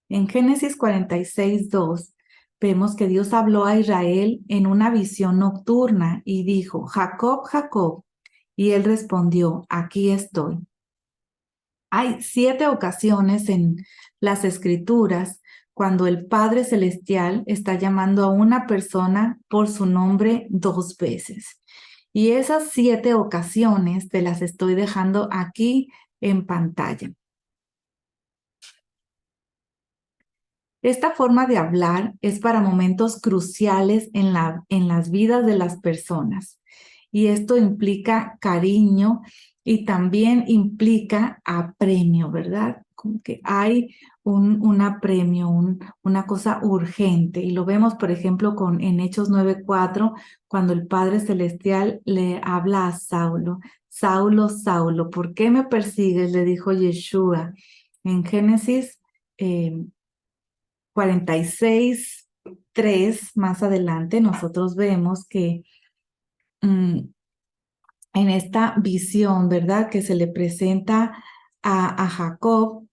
En Génesis 46:2 vemos que Dios habló a Israel en una visión nocturna y dijo: Jacob, Jacob. Y él respondió: aquí estoy. Hay 7 ocasiones en las Escrituras cuando el Padre Celestial está llamando a una persona por su nombre 2 veces. Y esas 7 ocasiones te las estoy dejando aquí en pantalla. Esta forma de hablar es para momentos cruciales en las vidas de las personas. Y esto implica cariño y también implica apremio, ¿verdad? Como que hay un apremio, una cosa urgente. Y lo vemos, por ejemplo, en Hechos 9:4, cuando el Padre Celestial le habla a Saulo. Saulo, Saulo, ¿por qué me persigues?, le dijo Yeshua. En Génesis 46:3, más adelante, nosotros vemos que en esta visión, ¿verdad?, que se le presenta a Jacob,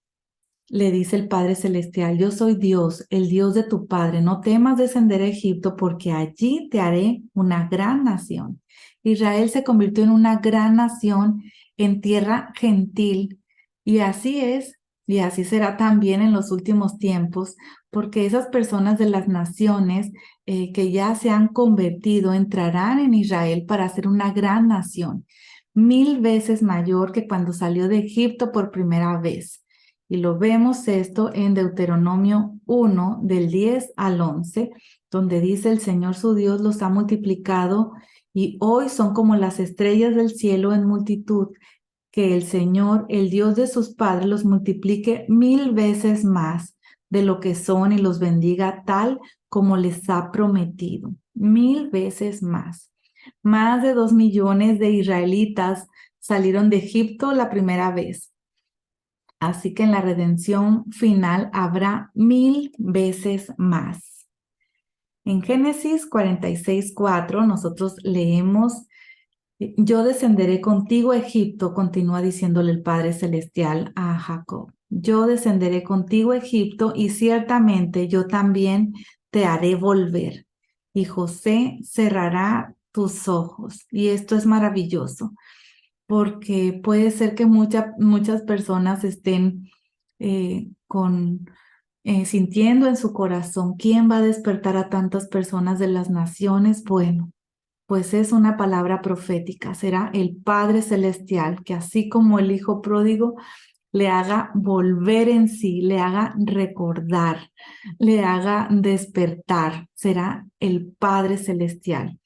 le dice el Padre Celestial: yo soy Dios, el Dios de tu padre. No temas descender a Egipto, porque allí te haré una gran nación. Israel se convirtió en una gran nación en tierra gentil, y así es, y así será también en los últimos tiempos, porque esas personas de las naciones que ya se han convertido entrarán en Israel para ser una gran nación, 1000 veces mayor que cuando salió de Egipto por primera vez. Y lo vemos esto en Deuteronomio 1, del 10 al 11, donde dice: el Señor su Dios los ha multiplicado y hoy son como las estrellas del cielo en multitud. Que el Señor, el Dios de sus padres, los multiplique 1000 veces más de lo que son y los bendiga tal como les ha prometido. 1000 veces más. Más de 2 millones de israelitas salieron de Egipto la primera vez. Así que en la redención final habrá 1000 veces más. En Génesis 46:4 nosotros leemos Yo descenderé contigo a Egipto, continúa diciéndole el Padre Celestial a Jacob. Yo descenderé contigo a Egipto y ciertamente yo también te haré volver. Y José cerrará tus ojos. Y esto es maravilloso, porque puede ser que muchas personas estén sintiendo en su corazón, ¿quién va a despertar a tantas personas de las naciones? Bueno, pues es una palabra profética, será el Padre Celestial que así como el Hijo pródigo le haga volver en sí, le haga recordar, le haga despertar, será el Padre Celestial.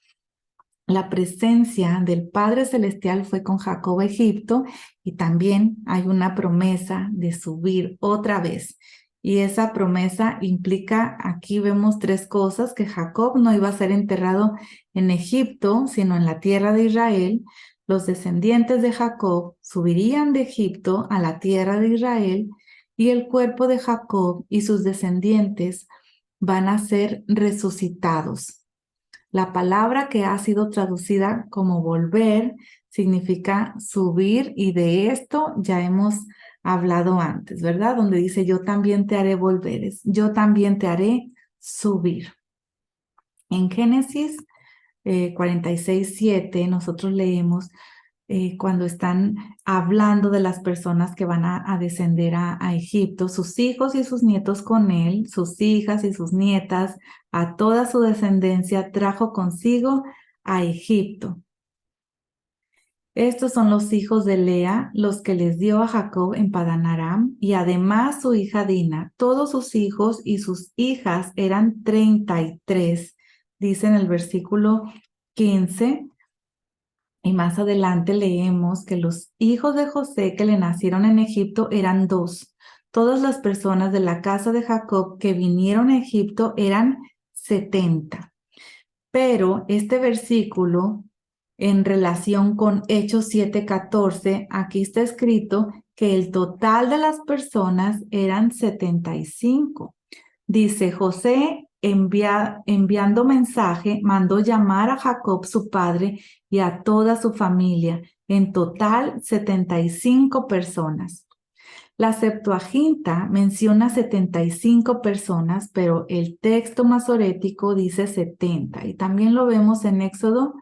La presencia del Padre Celestial fue con Jacob a Egipto y también hay una promesa de subir otra vez. Y esa promesa implica, aquí vemos tres cosas, que Jacob no iba a ser enterrado en Egipto, sino en la tierra de Israel. Los descendientes de Jacob subirían de Egipto a la tierra de Israel y el cuerpo de Jacob y sus descendientes van a ser resucitados. La palabra que ha sido traducida como volver significa subir y de esto ya hemos hablado antes, ¿verdad? Donde dice yo también te haré volver, yo también te haré subir. En Génesis 46:7 nosotros leemos cuando están hablando de las personas que van a descender a Egipto, sus hijos y sus nietos con él, sus hijas y sus nietas, a toda su descendencia trajo consigo a Egipto. Estos son los hijos de Lea, los que les dio a Jacob en Padan Aram, y además su hija Dina. Todos sus hijos y sus hijas eran 33, dice en el versículo 15. Y más adelante leemos que los hijos de José que le nacieron en Egipto eran dos. Todas las personas de la casa de Jacob que vinieron a Egipto eran 70. Pero este versículo, en relación con Hechos 7:14, aquí está escrito que el total de las personas eran 75. Dice, José enviando mensaje, mandó llamar a Jacob su padre y a toda su familia, en total 75 personas. La Septuaginta menciona 75 personas, pero el texto masorético dice 70 y también lo vemos en Éxodo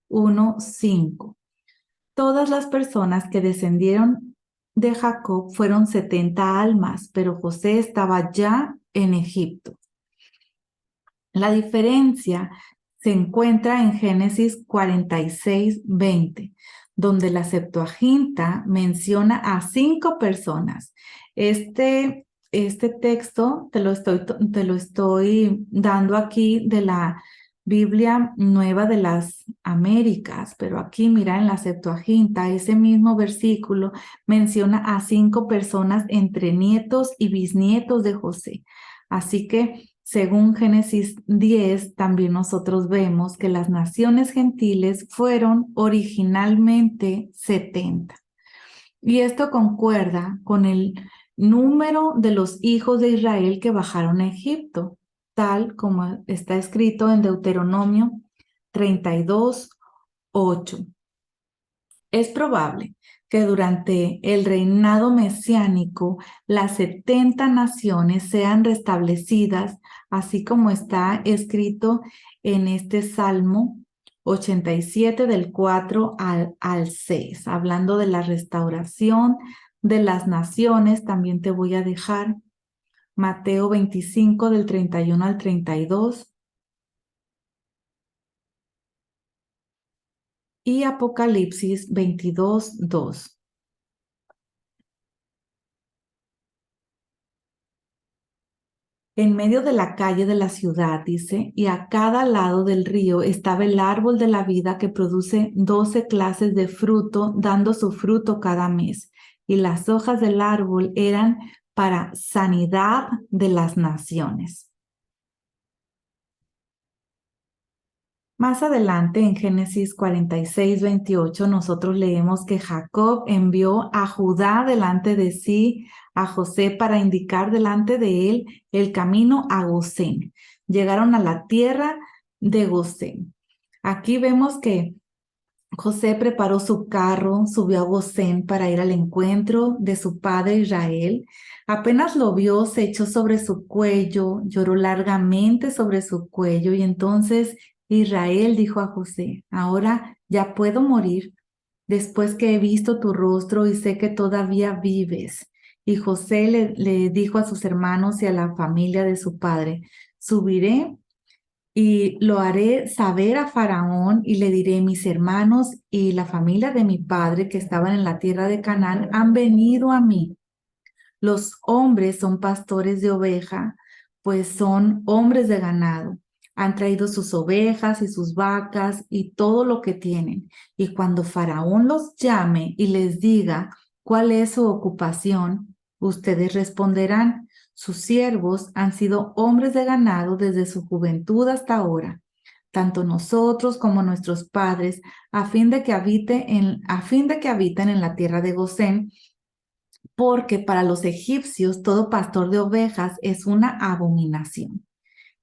1:5. Todas las personas que descendieron de Jacob fueron 70 almas, pero José estaba ya en Egipto. La diferencia se encuentra en Génesis 46:20, donde la Septuaginta menciona a 5 personas. Este texto te lo estoy dando aquí de la Biblia Nueva de las Américas, pero aquí mira en la Septuaginta, ese mismo versículo menciona a 5 personas entre nietos y bisnietos de José. Así que según Génesis 10, también nosotros vemos que las naciones gentiles fueron originalmente 70. Y esto concuerda con el número de los hijos de Israel que bajaron a Egipto, tal como está escrito en Deuteronomio 32:8. Es probable que durante el reinado mesiánico las 70 naciones sean restablecidas, así como está escrito en este Salmo 87 del 4 al 6, hablando de la restauración de las naciones. También te voy a dejar Mateo 25 del 31 al 32. Y Apocalipsis 22:2. En medio de la calle de la ciudad, dice, y a cada lado del río estaba el árbol de la vida que produce 12 clases de fruto, dando su fruto cada mes. Y las hojas del árbol eran para sanidad de las naciones. Más adelante, en Génesis 46:28, nosotros leemos que Jacob envió a Judá delante de sí, a José, para indicar delante de él el camino a Gosén. Llegaron a la tierra de Gosén. Aquí vemos que José preparó su carro, subió a Gosén para ir al encuentro de su padre Israel. Apenas lo vio, se echó sobre su cuello, lloró largamente sobre su cuello y entonces Israel dijo a José, ahora ya puedo morir después que he visto tu rostro y sé que todavía vives. Y José le dijo a sus hermanos y a la familia de su padre, subiré y lo haré saber a Faraón y le diré, mis hermanos y la familia de mi padre que estaban en la tierra de Canaán han venido a mí. Los hombres son pastores de oveja, pues son hombres de ganado. Han traído sus ovejas y sus vacas y todo lo que tienen. Y cuando Faraón los llame y les diga cuál es su ocupación, ustedes responderán, sus siervos han sido hombres de ganado desde su juventud hasta ahora, tanto nosotros como nuestros padres, a fin de que habiten en la tierra de Gosén, porque para los egipcios todo pastor de ovejas es una abominación.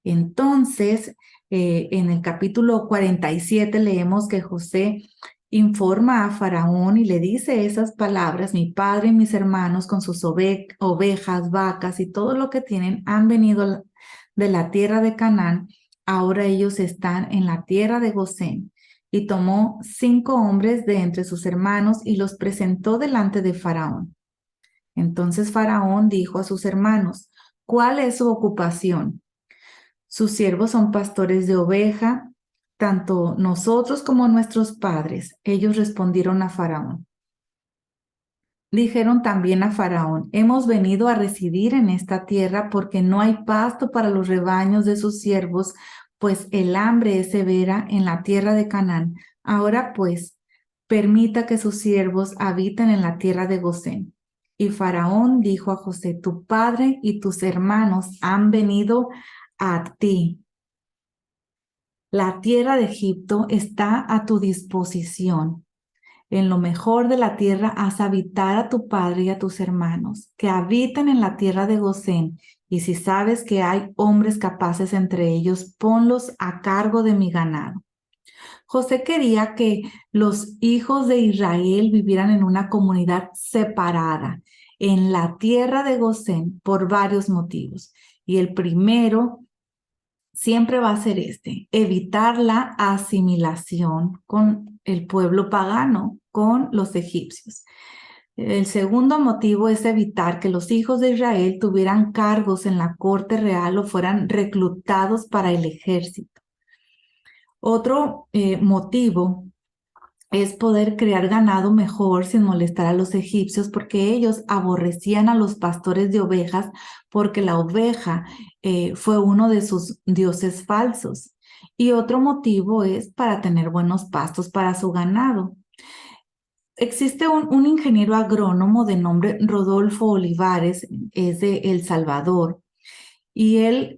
Entonces, en el capítulo 47 leemos que José informa a Faraón y le dice esas palabras, mi padre y mis hermanos con sus ovejas, vacas y todo lo que tienen han venido de la tierra de Canaán, ahora ellos están en la tierra de Gosén. Y tomó 5 hombres de entre sus hermanos y los presentó delante de Faraón. Entonces Faraón dijo a sus hermanos, ¿cuál es su ocupación? Sus siervos son pastores de oveja, tanto nosotros como nuestros padres. Ellos respondieron a Faraón. Dijeron también a Faraón, hemos venido a residir en esta tierra porque no hay pasto para los rebaños de sus siervos, pues el hambre es severa en la tierra de Canaán. Ahora pues, permita que sus siervos habiten en la tierra de Gosén. Y Faraón dijo a José, tu padre y tus hermanos han venido a ti. La tierra de Egipto está a tu disposición. En lo mejor de la tierra haz habitar a tu padre y a tus hermanos, que habiten en la tierra de Gosén, y si sabes que hay hombres capaces entre ellos, ponlos a cargo de mi ganado. José quería que los hijos de Israel vivieran en una comunidad separada en la tierra de Gosén por varios motivos. Y el primero siempre va a ser evitar la asimilación con el pueblo pagano, con los egipcios. El segundo motivo es evitar que los hijos de Israel tuvieran cargos en la corte real o fueran reclutados para el ejército. Otro motivo es poder crear ganado mejor sin molestar a los egipcios, porque ellos aborrecían a los pastores de ovejas porque la oveja fue uno de sus dioses falsos. Y otro motivo es para tener buenos pastos para su ganado. Existe un ingeniero agrónomo de nombre Rodolfo Olivares, es de El Salvador, y él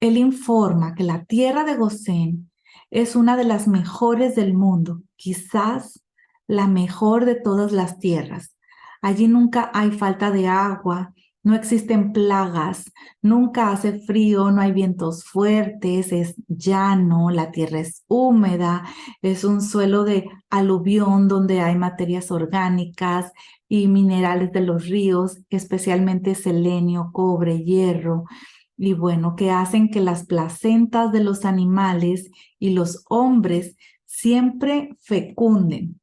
informa que la tierra de Gosén es una de las mejores del mundo, quizás la mejor de todas las tierras. Allí nunca hay falta de agua, no existen plagas, nunca hace frío, no hay vientos fuertes, es llano, la tierra es húmeda, es un suelo de aluvión donde hay materias orgánicas y minerales de los ríos, especialmente selenio, cobre, hierro y bueno, que hacen que las placentas de los animales y los hombres siempre fecunden.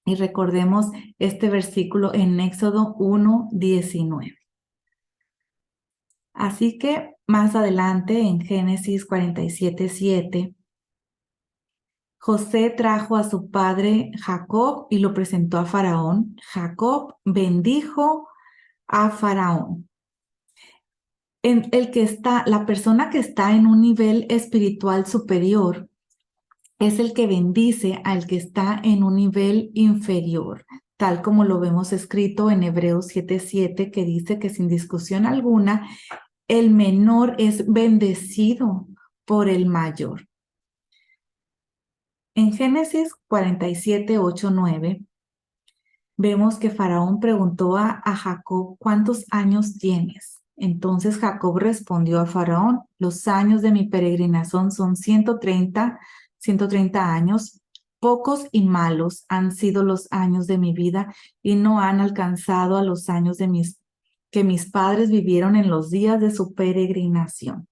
Y recordemos este versículo en Éxodo 1:19. Así que más adelante en Génesis 47:7, José trajo a su padre Jacob y lo presentó a Faraón. Jacob bendijo a Faraón. La persona que está en un nivel espiritual superior es el que bendice al que está en un nivel inferior, tal como lo vemos escrito en Hebreos 7:7, que dice que sin discusión alguna, el menor es bendecido por el mayor. En Génesis 47:8-9, vemos que Faraón preguntó a Jacob, ¿cuántos años tienes? Entonces Jacob respondió a Faraón, los años de mi peregrinación son 130 años. Pocos y malos han sido los años de mi vida y no han alcanzado a los años que mis padres vivieron en los días de su peregrinación.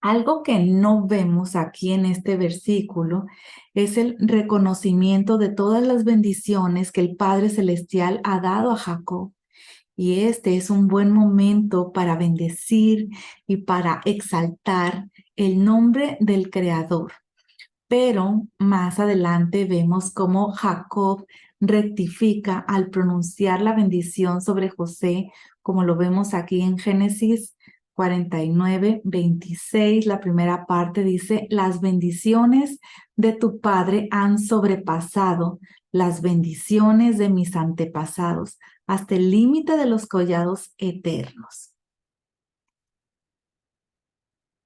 Algo que no vemos aquí en este versículo es el reconocimiento de todas las bendiciones que el Padre Celestial ha dado a Jacob. Y este es un buen momento para bendecir y para exaltar el nombre del Creador. Pero más adelante vemos cómo Jacob rectifica al pronunciar la bendición sobre José, como lo vemos aquí en Génesis 49, 26. La primera parte dice: las bendiciones de tu padre han sobrepasado las bendiciones de mis antepasados, hasta el límite de los collados eternos.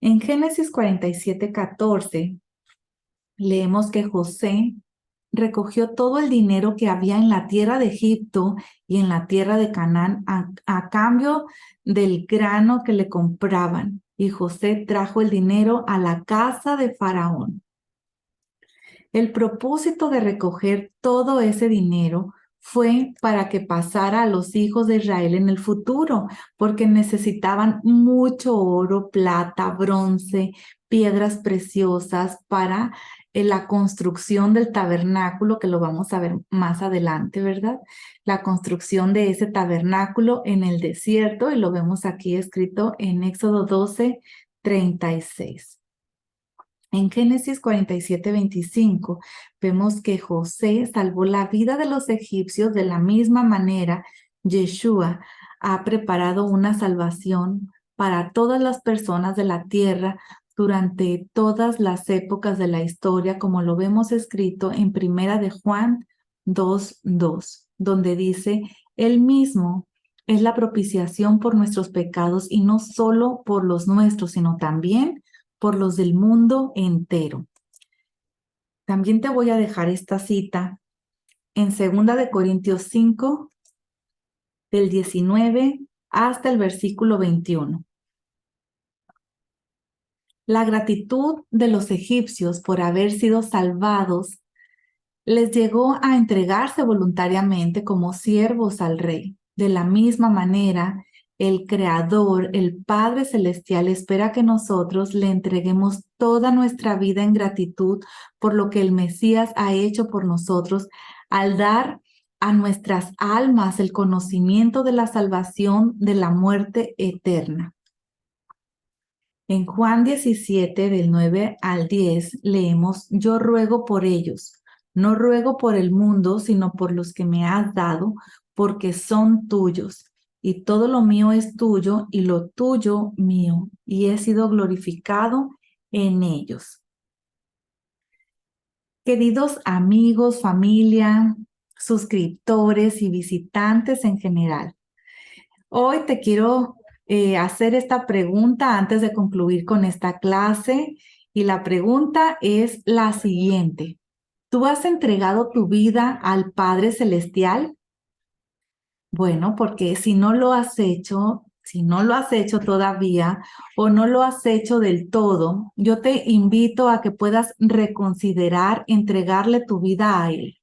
En Génesis 47, 14, leemos que José recogió todo el dinero que había en la tierra de Egipto y en la tierra de Canaán a cambio del grano que le compraban. Y José trajo el dinero a la casa de Faraón. El propósito de recoger todo ese dinero fue para que pasara a los hijos de Israel en el futuro, porque necesitaban mucho oro, plata, bronce, piedras preciosas para la construcción del tabernáculo, que lo vamos a ver más adelante, ¿verdad? La construcción de ese tabernáculo en el desierto, y lo vemos aquí escrito en Éxodo 12, 36. En Génesis 47, 25 vemos que José salvó la vida de los egipcios. De la misma manera, Yeshua ha preparado una salvación para todas las personas de la tierra durante todas las épocas de la historia, como lo vemos escrito en Primera de Juan 2:2, donde dice: Él mismo es la propiciación por nuestros pecados, y no solo por los nuestros, sino también por los del mundo entero. También te voy a dejar esta cita en 2 de Corintios 5, del 19 hasta el versículo 21. La gratitud de los egipcios por haber sido salvados les llegó a entregarse voluntariamente como siervos al rey. De la misma manera, el Creador, el Padre Celestial, espera que nosotros le entreguemos toda nuestra vida en gratitud por lo que el Mesías ha hecho por nosotros, al dar a nuestras almas el conocimiento de la salvación de la muerte eterna. En Juan 17, del 9 al 10, leemos: yo ruego por ellos. No ruego por el mundo, sino por los que me has dado, porque son tuyos. Y todo lo mío es tuyo, y lo tuyo mío, y he sido glorificado en ellos. Queridos amigos, familia, suscriptores y visitantes en general, hoy te quiero hacer esta pregunta antes de concluir con esta clase, y la pregunta es la siguiente: ¿tú has entregado tu vida al Padre Celestial? Bueno, porque si no lo has hecho, todavía, o no lo has hecho del todo, yo te invito a que puedas reconsiderar entregarle tu vida a Él.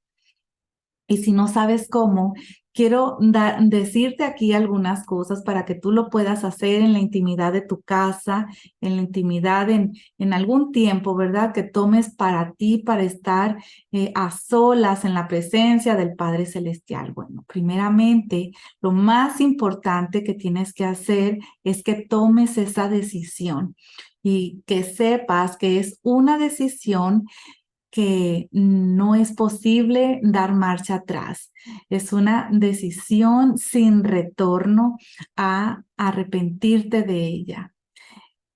Y si no sabes cómo, quiero decirte aquí algunas cosas para que tú lo puedas hacer en la intimidad de tu casa, en la intimidad en algún tiempo, ¿verdad? Que tomes para ti, para estar a solas en la presencia del Padre Celestial. Bueno, primeramente, lo más importante que tienes que hacer es que tomes esa decisión y que sepas que es una decisión que no es posible dar marcha atrás. Es una decisión sin retorno a arrepentirte de ella.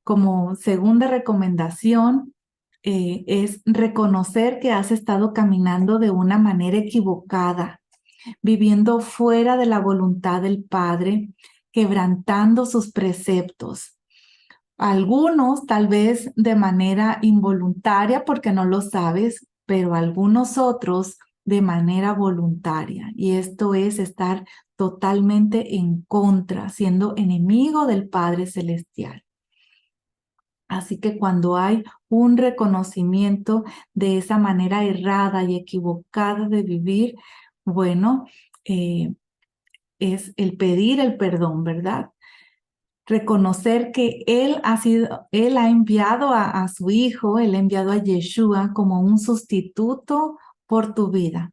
Como segunda recomendación, es reconocer que has estado caminando de una manera equivocada, viviendo fuera de la voluntad del Padre, quebrantando sus preceptos. Algunos tal vez de manera involuntaria porque no lo sabes, pero algunos otros de manera voluntaria. Y esto es estar totalmente en contra, siendo enemigo del Padre Celestial. Así que cuando hay un reconocimiento de esa manera errada y equivocada de vivir, bueno, es el pedir el perdón, ¿verdad? Reconocer que Él ha enviado a su Hijo, Él ha enviado a Yeshua como un sustituto por tu vida.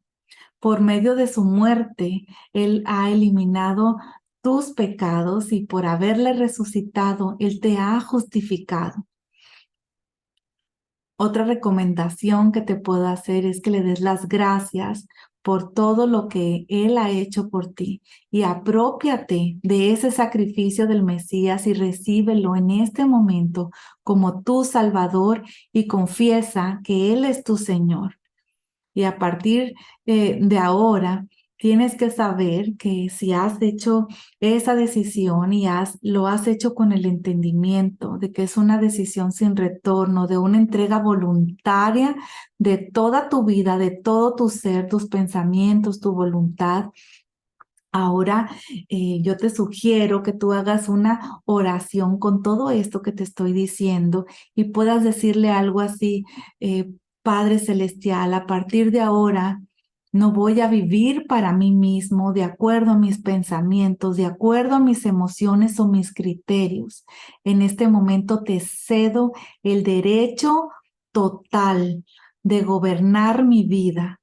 Por medio de su muerte, Él ha eliminado tus pecados y por haberle resucitado, Él te ha justificado. Otra recomendación que te puedo hacer es que le des las gracias por todo lo que Él ha hecho por ti y apropiate de ese sacrificio del Mesías y recíbelo en este momento como tu Salvador y confiesa que Él es tu Señor. Y a partir de ahora, tienes que saber que si has hecho esa decisión y lo has hecho con el entendimiento de que es una decisión sin retorno, de una entrega voluntaria de toda tu vida, de todo tu ser, tus pensamientos, tu voluntad. Ahora yo te sugiero que tú hagas una oración con todo esto que te estoy diciendo y puedas decirle algo así, Padre Celestial, a partir de ahora no voy a vivir para mí mismo de acuerdo a mis pensamientos, de acuerdo a mis emociones o mis criterios. En este momento te cedo el derecho total de gobernar mi vida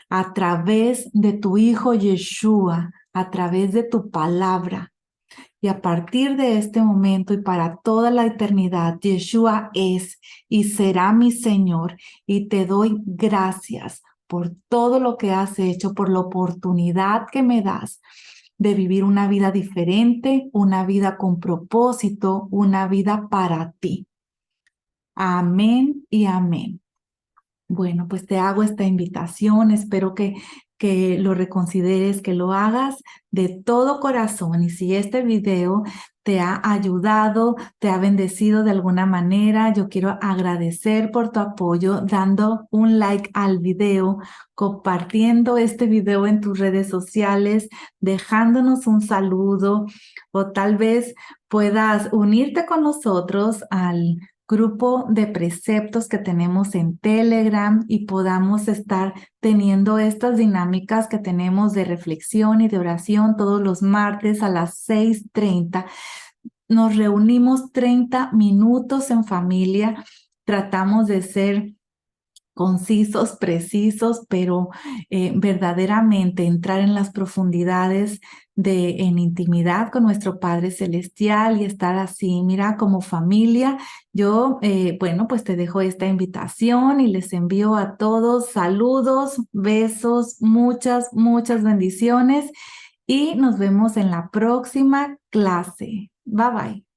a través de tu Hijo Yeshua, a través de tu palabra. Y a partir de este momento y para toda la eternidad, Yeshua es y será mi Señor. Y te doy gracias por todo lo que has hecho, por la oportunidad que me das de vivir una vida diferente, una vida con propósito, una vida para ti. Amén y amén. Bueno, pues te hago esta invitación, espero que lo reconsideres, que lo hagas de todo corazón. Y si este video te ha ayudado, te ha bendecido de alguna manera, yo quiero agradecer por tu apoyo, dando un like al video, compartiendo este video en tus redes sociales, dejándonos un saludo o tal vez puedas unirte con nosotros al grupo de preceptos que tenemos en Telegram y podamos estar teniendo estas dinámicas que tenemos de reflexión y de oración todos los martes a las 6:30. Nos reunimos 30 minutos en familia, tratamos de ser concisos, precisos, pero verdaderamente entrar en las profundidades en intimidad con nuestro Padre Celestial y estar así, mira, como familia. Yo, bueno, pues te dejo esta invitación y les envío a todos saludos, besos, muchas, muchas bendiciones y nos vemos en la próxima clase. Bye bye.